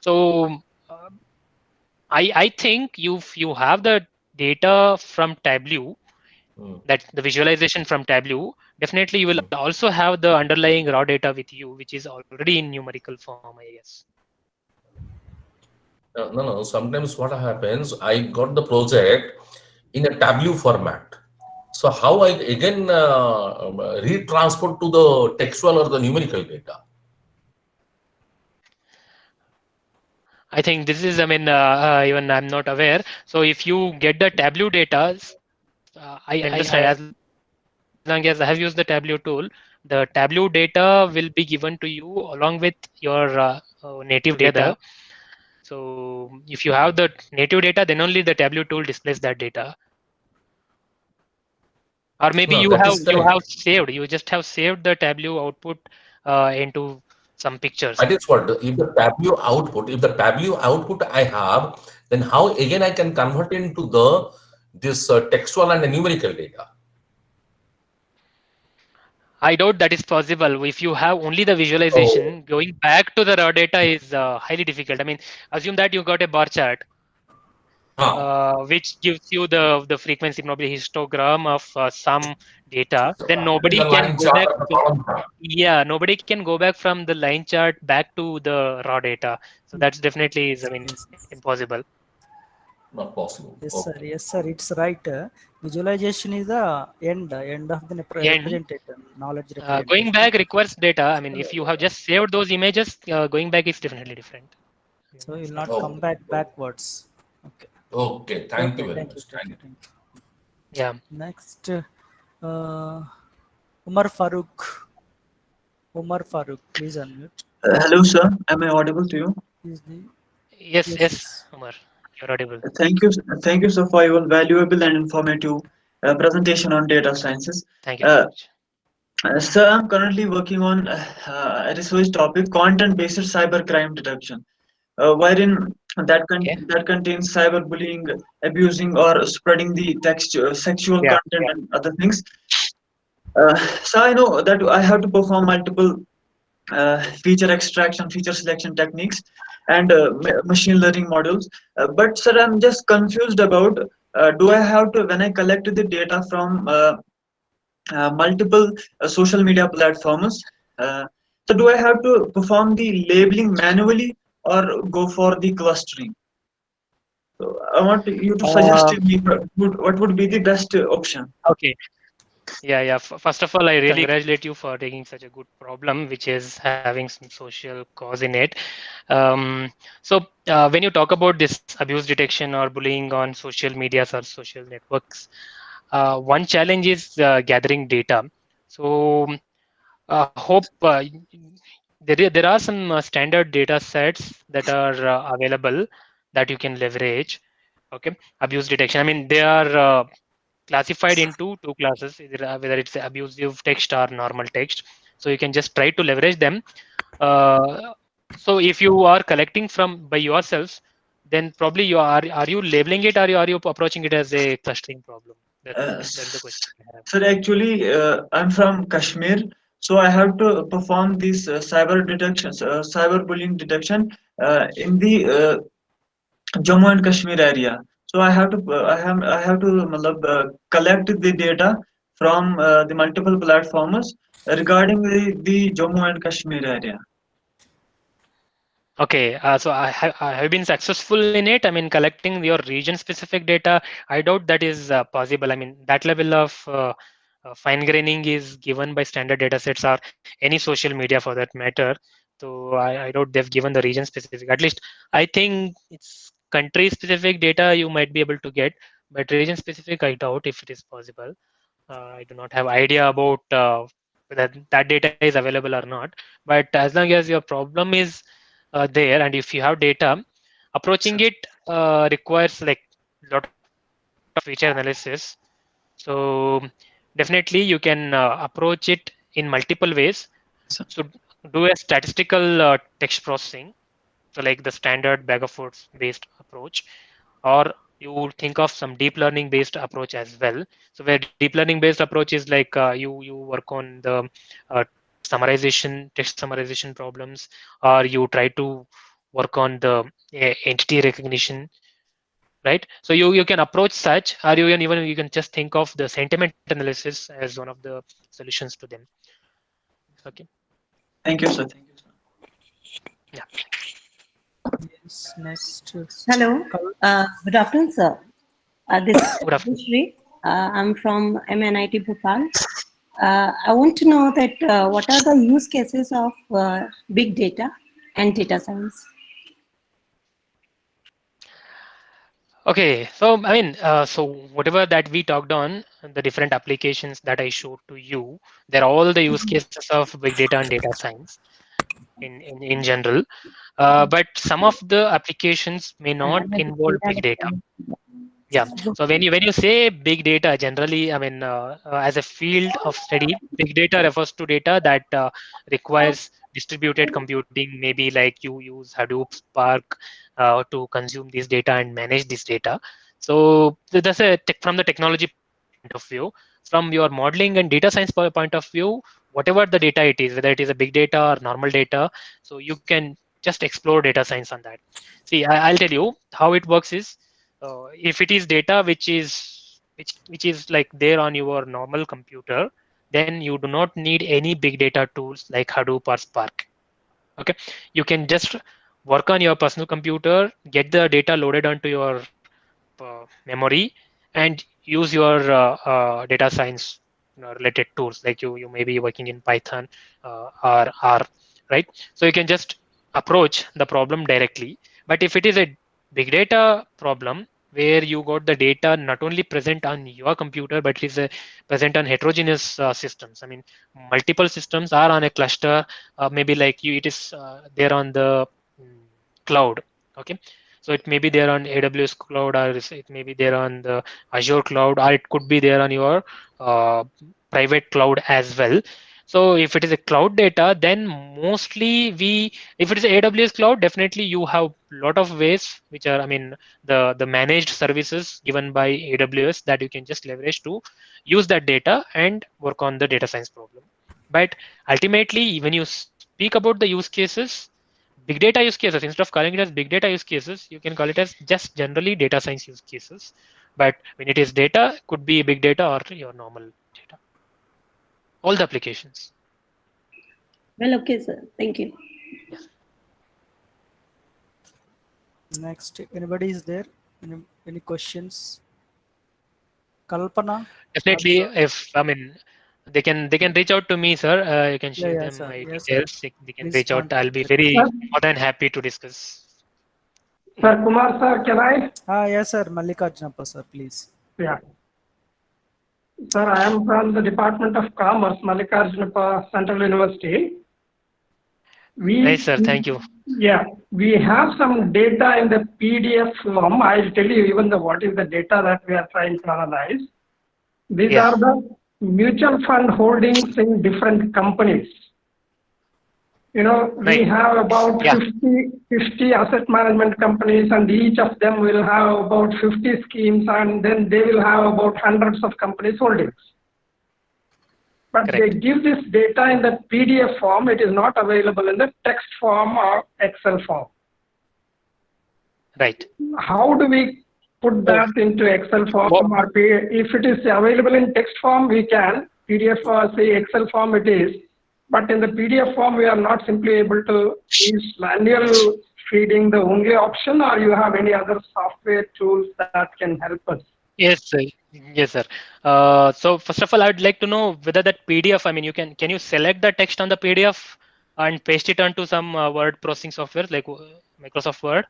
So uh, I think you have the data from Tableau, that the visualization from Tableau. Definitely you will also have the underlying raw data with you, which is already in numerical form, I guess. No. Sometimes what happens, I got the project in a Tableau format. So how I again retransport to the textual or the numerical data? I think this is, I mean, even I'm not aware. So if you get the Tableau data, I understand, as long as I have used the Tableau tool, the Tableau data will be given to you along with your native data. So if you have the native data, then only the Tableau tool displays that data. Or maybe No, that is correct. you just have saved the Tableau output into some pictures. That is what, if the Tableau output I have, then how again I can convert into this textual and numerical data? I doubt that is possible. If you have only the Oh, visualization, going back to the raw data is highly difficult. I mean, assume that you got a bar chart, which gives you the frequency, probably histogram of some data. Then that is nobody a can line go chart back. or the column chart. Yeah, nobody can go back from the line chart back to the raw data. So that's definitely is, I mean, Yes, impossible. Not possible. yes, sir. Okay. Yes, sir. It's right. Visualization is the end of the And representation, knowledge going representation. back requires data. I mean, if you have just saved those images, going back is definitely different. So you'll not come Okay. back backwards. Okay. Okay. Thank you Okay. very Thank you. much. Thank Thank you. you. Thank you. Yeah. Next, Umar Farooq. Umar Farooq, please unmute. Hello, sir. Am I audible to you? Is the Yes, yes, yes, yes. Umar, you're audible. Thank you, sir, for your valuable and informative presentation on data sciences. Thank you so Uh, much. Sir, I'm currently working on a research topic, content-based cybercrime detection, wherein Okay. that contains cyberbullying, abusing, or spreading the text, sexual Yeah, content, yeah. and other things. So I know that I have to perform multiple feature extraction, feature selection techniques, and machine learning models. But sir, I'm just confused about do I have to, when I collect the data from multiple social media platforms, uh, so do I have to perform the labeling manually or go for the clustering? So I want you to suggest Uh, me what would be the best option. okay. Yeah, yeah. First of all, I really congratulate you for taking such a good problem, which is having some social cause in it. When you talk about this abuse detection or bullying on social medias or social networks, one challenge is gathering data. So, hope there are some standard data sets that are available that you can leverage. Okay, abuse detection. I mean, they are classified into two classes, either, whether it's abusive text or normal text. So you can just try to leverage them. So if you are collecting from by yourselves, then probably are you labeling it, or are you approaching it as a clustering problem? That is the question I have. Sir, actually, I'm from Kashmir, so I have to perform this cyberbullying detection in the Jammu and Kashmir area. So I have to collect the data from the multiple platforms regarding the Jammu and Kashmir area. Okay, so I have been successful in it. I mean, collecting your region-specific data, I doubt that is possible. I mean, that level of fine graining is given by standard data sets or any social media for that matter. So I doubt they've given the region-specific. At least I think it's country-specific data you might be able to get, but region-specific, I doubt if it is possible. I do not have idea about whether that data is available or not. But as long as your problem is there, and if you have data, approaching it requires like a lot of feature analysis. So definitely you can approach it in multiple ways. Sir. So do a statistical text processing, so like the standard bag of words based approach, or you think of some deep learning based approach as well. So where deep learning based approach is like you work on the uh, text summarization problems, or you try to work on the entity recognition, right? So you can approach such, or even you can just think of the sentiment analysis as one of the solutions to them. Okay. Thank you, sir. Thank you, sir. Yeah. Yes, next. Hello. Good afternoon, sir. This is Good afternoon. Shri. I'm from MNIT Bhopal. I want to know that what are the use cases of big data and data science? Okay, so I mean, so whatever that we talked on, the different applications that I showed to you, they're all the use cases of big data and data science in general. But some of the applications may not involve big data. Yeah. So when you say big data, generally, I mean, as a field of study, big data refers to data that requires distributed computing. Maybe like you use Hadoop, Spark to consume this data and manage this data. So that's from the technology point of view. From your modeling and data science point of view, whatever the data it is, whether it is a big data or normal data, so you can just explore data science on that. See, I'll tell you how it works is if it is data which is like there on your normal computer, then you do not need any big data tools like Hadoop or Spark. Okay, you can just work on your personal computer, get the data loaded onto your memory, and use your data science related tools, like you may be working in Python or R, right? So you can just approach the problem directly. But if it is a big data problem where you got the data not only present on your computer, but it is present on heterogeneous systems. I mean, multiple systems are on a cluster, maybe like you, it is there on the cloud. Okay, so it may be there on AWS cloud, or it may be there on the Azure cloud, or it could be there on your private cloud as well. So if it is a cloud data, then mostly if it is AWS cloud, definitely you have a lot of ways, which are, I mean, the managed services given by AWS that you can just leverage to use that data and work on the data science problem. But ultimately, when you speak about the use cases, big data use cases, instead of calling it as big data use cases, you can call it as just generally data science use cases. But when it is data, could be big data or your normal data. All the applications. Well, okay, sir. Thank you. Yes. Next, anybody is there? Any questions? Kalpana? Definitely, if I mean, they can reach out to me, sir. You can share Yeah, them sir. my Yes, sir. details. They can Please reach out. I'll contact be with. very Sir, more than happy to discuss. Sir Kumar sir, can I? Yes, sir. Mallikarjunappa, sir, please. Yeah. Sir, I am from the Department of Commerce, Mallikarjunappa Central University. Nice, sir. Thank you. We have some data in the PDF form. I'll tell you even what is the data that we are trying to analyze. These Yeah. are the mutual fund holdings in different companies. We Right. have about Yeah. 50 asset management companies, and each of them will have about 50 schemes, and then they will have about hundreds of companies holdings. But Correct. they give this data in the PDF form. It is not available in the text form or Excel form. Right. How do we put that into Excel form? Or if it is available in text form, we can. PDF or say Excel form it is. But in the PDF form, we are not simply able to use manual feeding the only option, or you have any other software tools that can help us? Yes, sir. Yes, sir. So first of all, I'd like to know whether that PDF, I mean, can you select the text on the PDF and paste it onto some word processing software like Microsoft Word?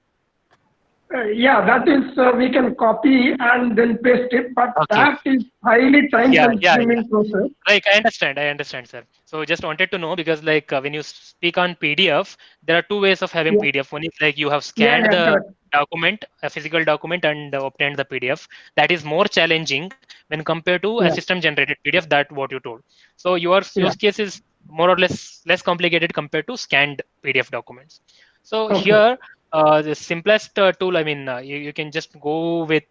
Yeah, that is, we can copy and then paste it, but Okay. that is highly Yeah. time-consuming process. Like I understand, sir. So just wanted to know, because like when you speak on PDF, there are two ways of having Yeah, PDF. One is like you have yeah, scanned yeah, the correct. document, a physical document, and obtained the PDF. That is more challenging when compared to a Yeah. system generated PDF. That what you told. So your Yeah. use case is more or less complicated compared to scanned PDF documents. So Okay. here, the simplest tool, I mean, you can just go with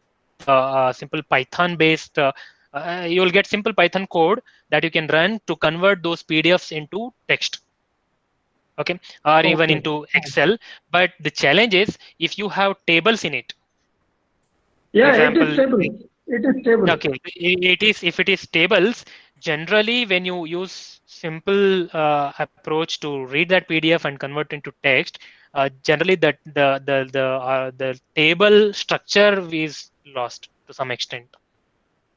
simple Python based. You'll get simple Python code that you can run to convert those PDFs into text, okay, or even Okay. into Excel. But the challenge is if you have tables in it. For Yeah, it is example, stable. It is stable. okay, it is, if it is tables, generally when you use simple approach to read that PDF and convert into text, generally that the table structure is lost to some extent.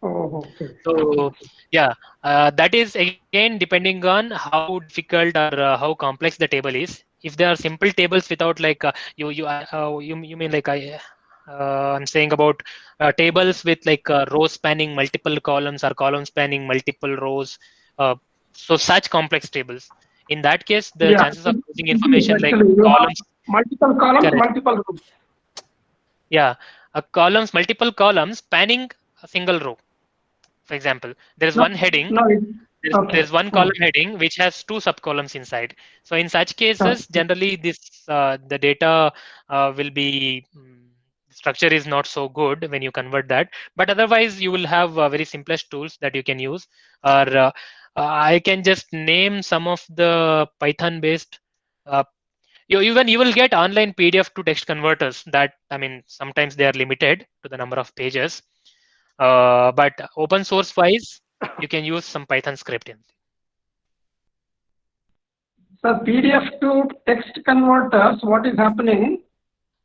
Oh, okay. So yeah, that is again depending on how difficult or how complex the table is. If there are simple tables without like you mean like I'm saying about tables with like rows spanning multiple columns or columns spanning multiple rows. So such complex tables. In that case, the Yeah, chances of losing it is information like actually you have columns. multiple columns, Correct. multiple rows. Yeah, columns, multiple columns spanning a single row. For example, there is No, one heading. no, okay. There's one column heading which has two subcolumns inside. So in such cases, Okay. generally this the data will be structure is not so good when you convert that. But otherwise, you will have very simplest tools that you can use. Or I can just name some of the Python based. You will get online PDF to text converters. That, I mean, sometimes they are limited to the number of pages. But open source wise, you can use some Python script in. So PDF to text converters, what is happening?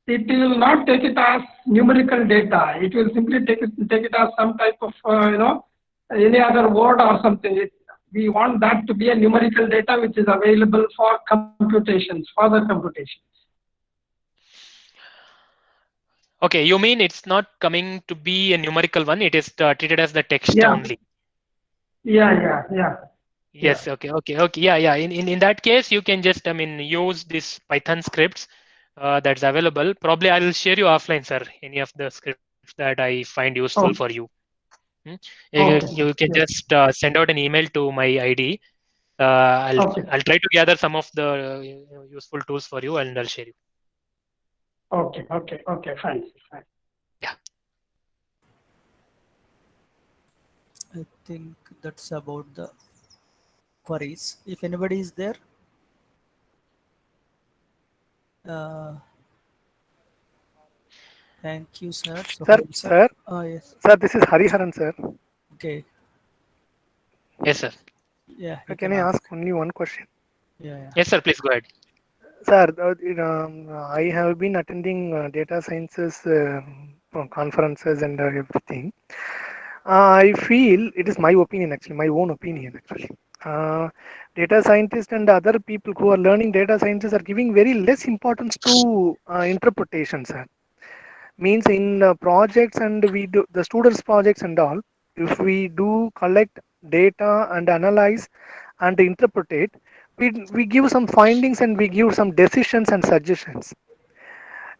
It will not take it as numerical data. It will simply take it as some type of any other word or something. We want that to be a numerical data which is available for computations, further computations. Okay, you mean it's not coming to be a numerical one? It is treated as the text Yeah. only. Yeah. Yes. Okay. Yeah. In that case, you can just, I mean, use this Python scripts that's available. Probably I will share you offline, sir. Any of the scripts that I find useful for Okay. you. Hmm? Okay. You can Yeah. just send out an email to my ID. Okay. I'll try to gather some of the useful tools for you, and I'll share you. Okay. Fine. Yeah. I think that's about the queries. If anybody is there, thank you, sir. So, Sir, yes. sir, this is Hariharan, sir. Okay. Yes, sir. Yeah. You Can I ask only one question? Yeah. Yes, sir. Please go ahead. Sir, I have been attending data sciences conferences and everything. I feel it is my opinion, actually, my own opinion, actually. Data scientists and other people who are learning data sciences are giving very less importance to interpretation, sir. Means in projects and we do the students projects and all, if we do collect data and analyze and interpret it, we give some findings and we give some decisions and suggestions.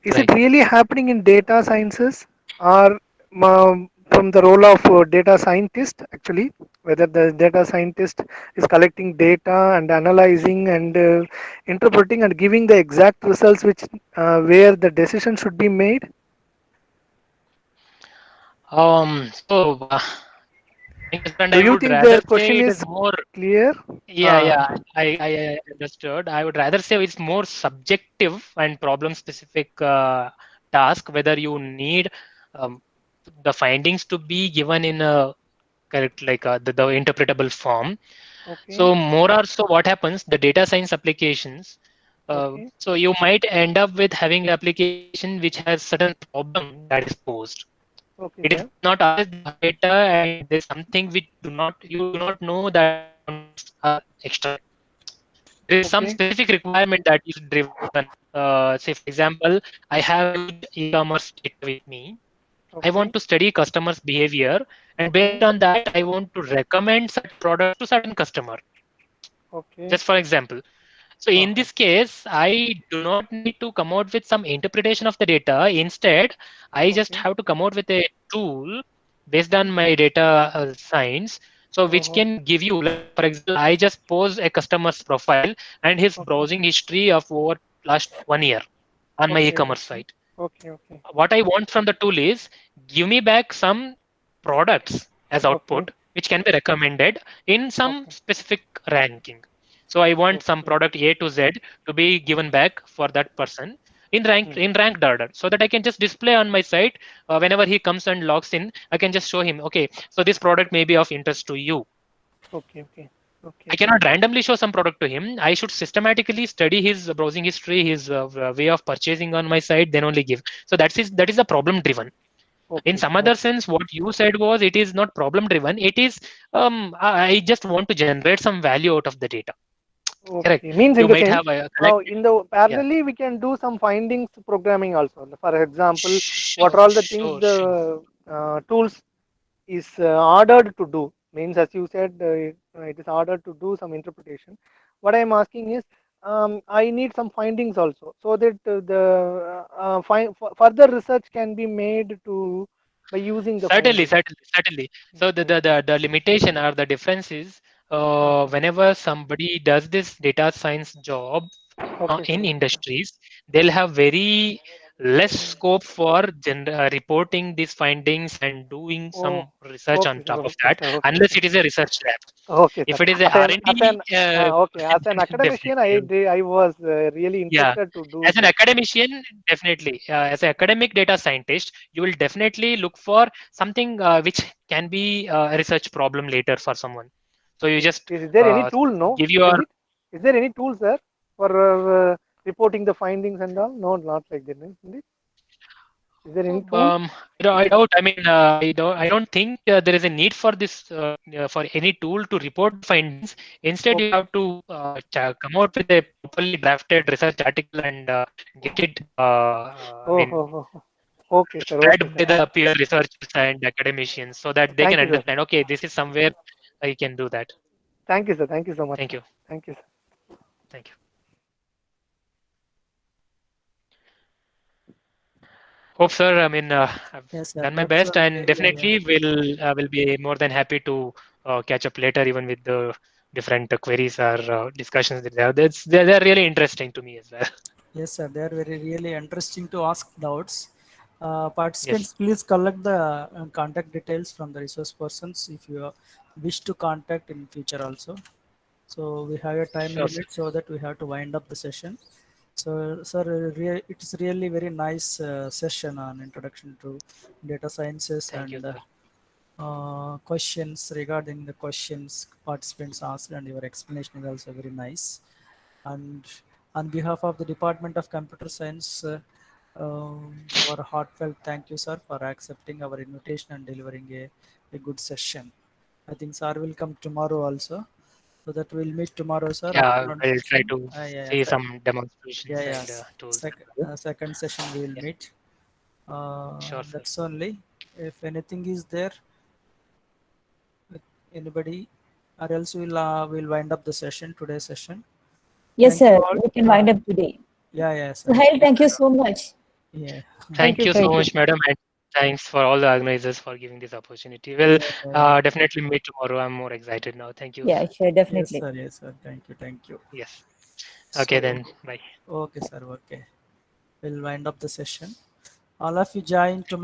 Is it Right. really happening in data sciences, or from the role of data scientist, actually, whether the data scientist is collecting data and analyzing and interpreting and giving the exact results which where the decision should be made? So thank you, sir. And Do I you would think rather the say question it is is more. clear? Yeah. I understood. I would rather say it's more subjective and problem specific task, whether you need um, the findings to be given in a correct, like the interpretable form. Okay, So more or so what happens, the data science applications, okay, so you might end up with having an application which has certain problem that is posed. okay, It is sir. not always the raw data, and there's something which you do not know that the context are extra. There is some Okay, specific requirement that is driven. Say, for example, I have huge e-commerce data with me. I want okay, to study customers' behavior, and based okay, on that, I want to recommend certain products to certain customer. okay, Just for example, So in this case, I do not need to come out with some interpretation of the data. Instead, I just have to come out with a tool based on my data science. So which can give you, like, for example, I just pose a customer's profile and his browsing history of over last 1 year on my e-commerce site. Okay. What I want from the tool is give me back some products as output, which can be recommended in some specific ranking. So I want some product A to Z to be given back for that person in ranked order, so that I can just display on my site whenever he comes and logs in. I can just show him, okay, so this product may be of interest to you. Okay. I cannot randomly show some product to him. I should systematically study his browsing history, his way of purchasing on my site, then only give. So that is the problem driven. In some other sense, what you said was it is not problem driven. It is I just want to generate some value out of the data. Correct. Okay. Means You in the might sense, have collected. in the Yeah. parallelly we can do some findings programming also. For example, what Sure, are all the things sure. the tools is ordered to do. Means as you said, it is ordered to do some interpretation. What I am asking is, I need some findings also, so that the further research can be made to by using the Certainly, findings. certainly. So the limitation or the difference is whenever somebody does this data science job Okay, in sir. industries, they'll have very less scope for reporting these findings and doing Oh, some research on okay, sir. top of Okay, that, sir. Okay, unless sir. it is a research lab. Okay, sir. If it is a As an R&D, okay, as an academician, definitely. I was really Yeah, interested to do as an this. academician, definitely. As an academic data scientist, you will definitely look for something which can be a research problem later for someone. So you just Is there any tool? No, give your is it? Is there any tool, sir, for reporting the findings and all? No, not like that. Is it? Is there any tool? I doubt. I mean, I don't think there is a need for this for any tool to report the findings. Instead, you have to come out with a properly drafted research article and get it. I Oh, mean, oh, oh, oh. Okay, sir. read Okay, by sir. the peer researchers and academicians, so that they can Thank you, sir. understand. Okay, this is somewhere I can do that. Thank you, sir. Thank you so much, Thank sir. you. Thank you, sir. Thank you. Hope, sir. I mean, I've Yes, sir. done my That's best, only. and Yeah, yeah. definitely will be more than happy to catch up later, even with the different queries or discussions that they have. They're really interesting to me as well. Yes, sir. They are very really interesting to ask doubts. Yes. Participants, please collect the contact details from the resource persons if you wish to contact in future also. So we have a time Sure, sir. limit, so that we have to wind up the session. So, sir, it is really very nice session on introduction to data sciences, Thank you, and sir. questions regarding the questions participants asked, and your explanation is also very nice. And on behalf of the Department of Computer Science, our heartfelt thank you, sir, for accepting our invitation and delivering a good session. I think sir will come tomorrow also, so that we'll meet tomorrow, sir, Yeah, afternoon we'll try session. to Yeah, see sir. some demonstrations Yeah, and yes. tools. Second session we will Yes. meet. Sure, sir. That's only. If anything is there, with anybody, or else we'll wind up the session, today's session. Yes, Thank you sir. all. We can wind up today. Yeah, sir. Suhail, thank you so much. Yeah, Thank Thank you. you so Thank you. much, madam, and thanks for all the organizers for giving this opportunity. We'll yeah. definitely meet tomorrow. I'm more excited now. Thank you. Yeah, sure, Yes, definitely. sir. Yes, sir. Thank you. Yes. Okay, So, then. Bye. okay, sir. Okay, we'll wind up the session. All of you join tomorrow.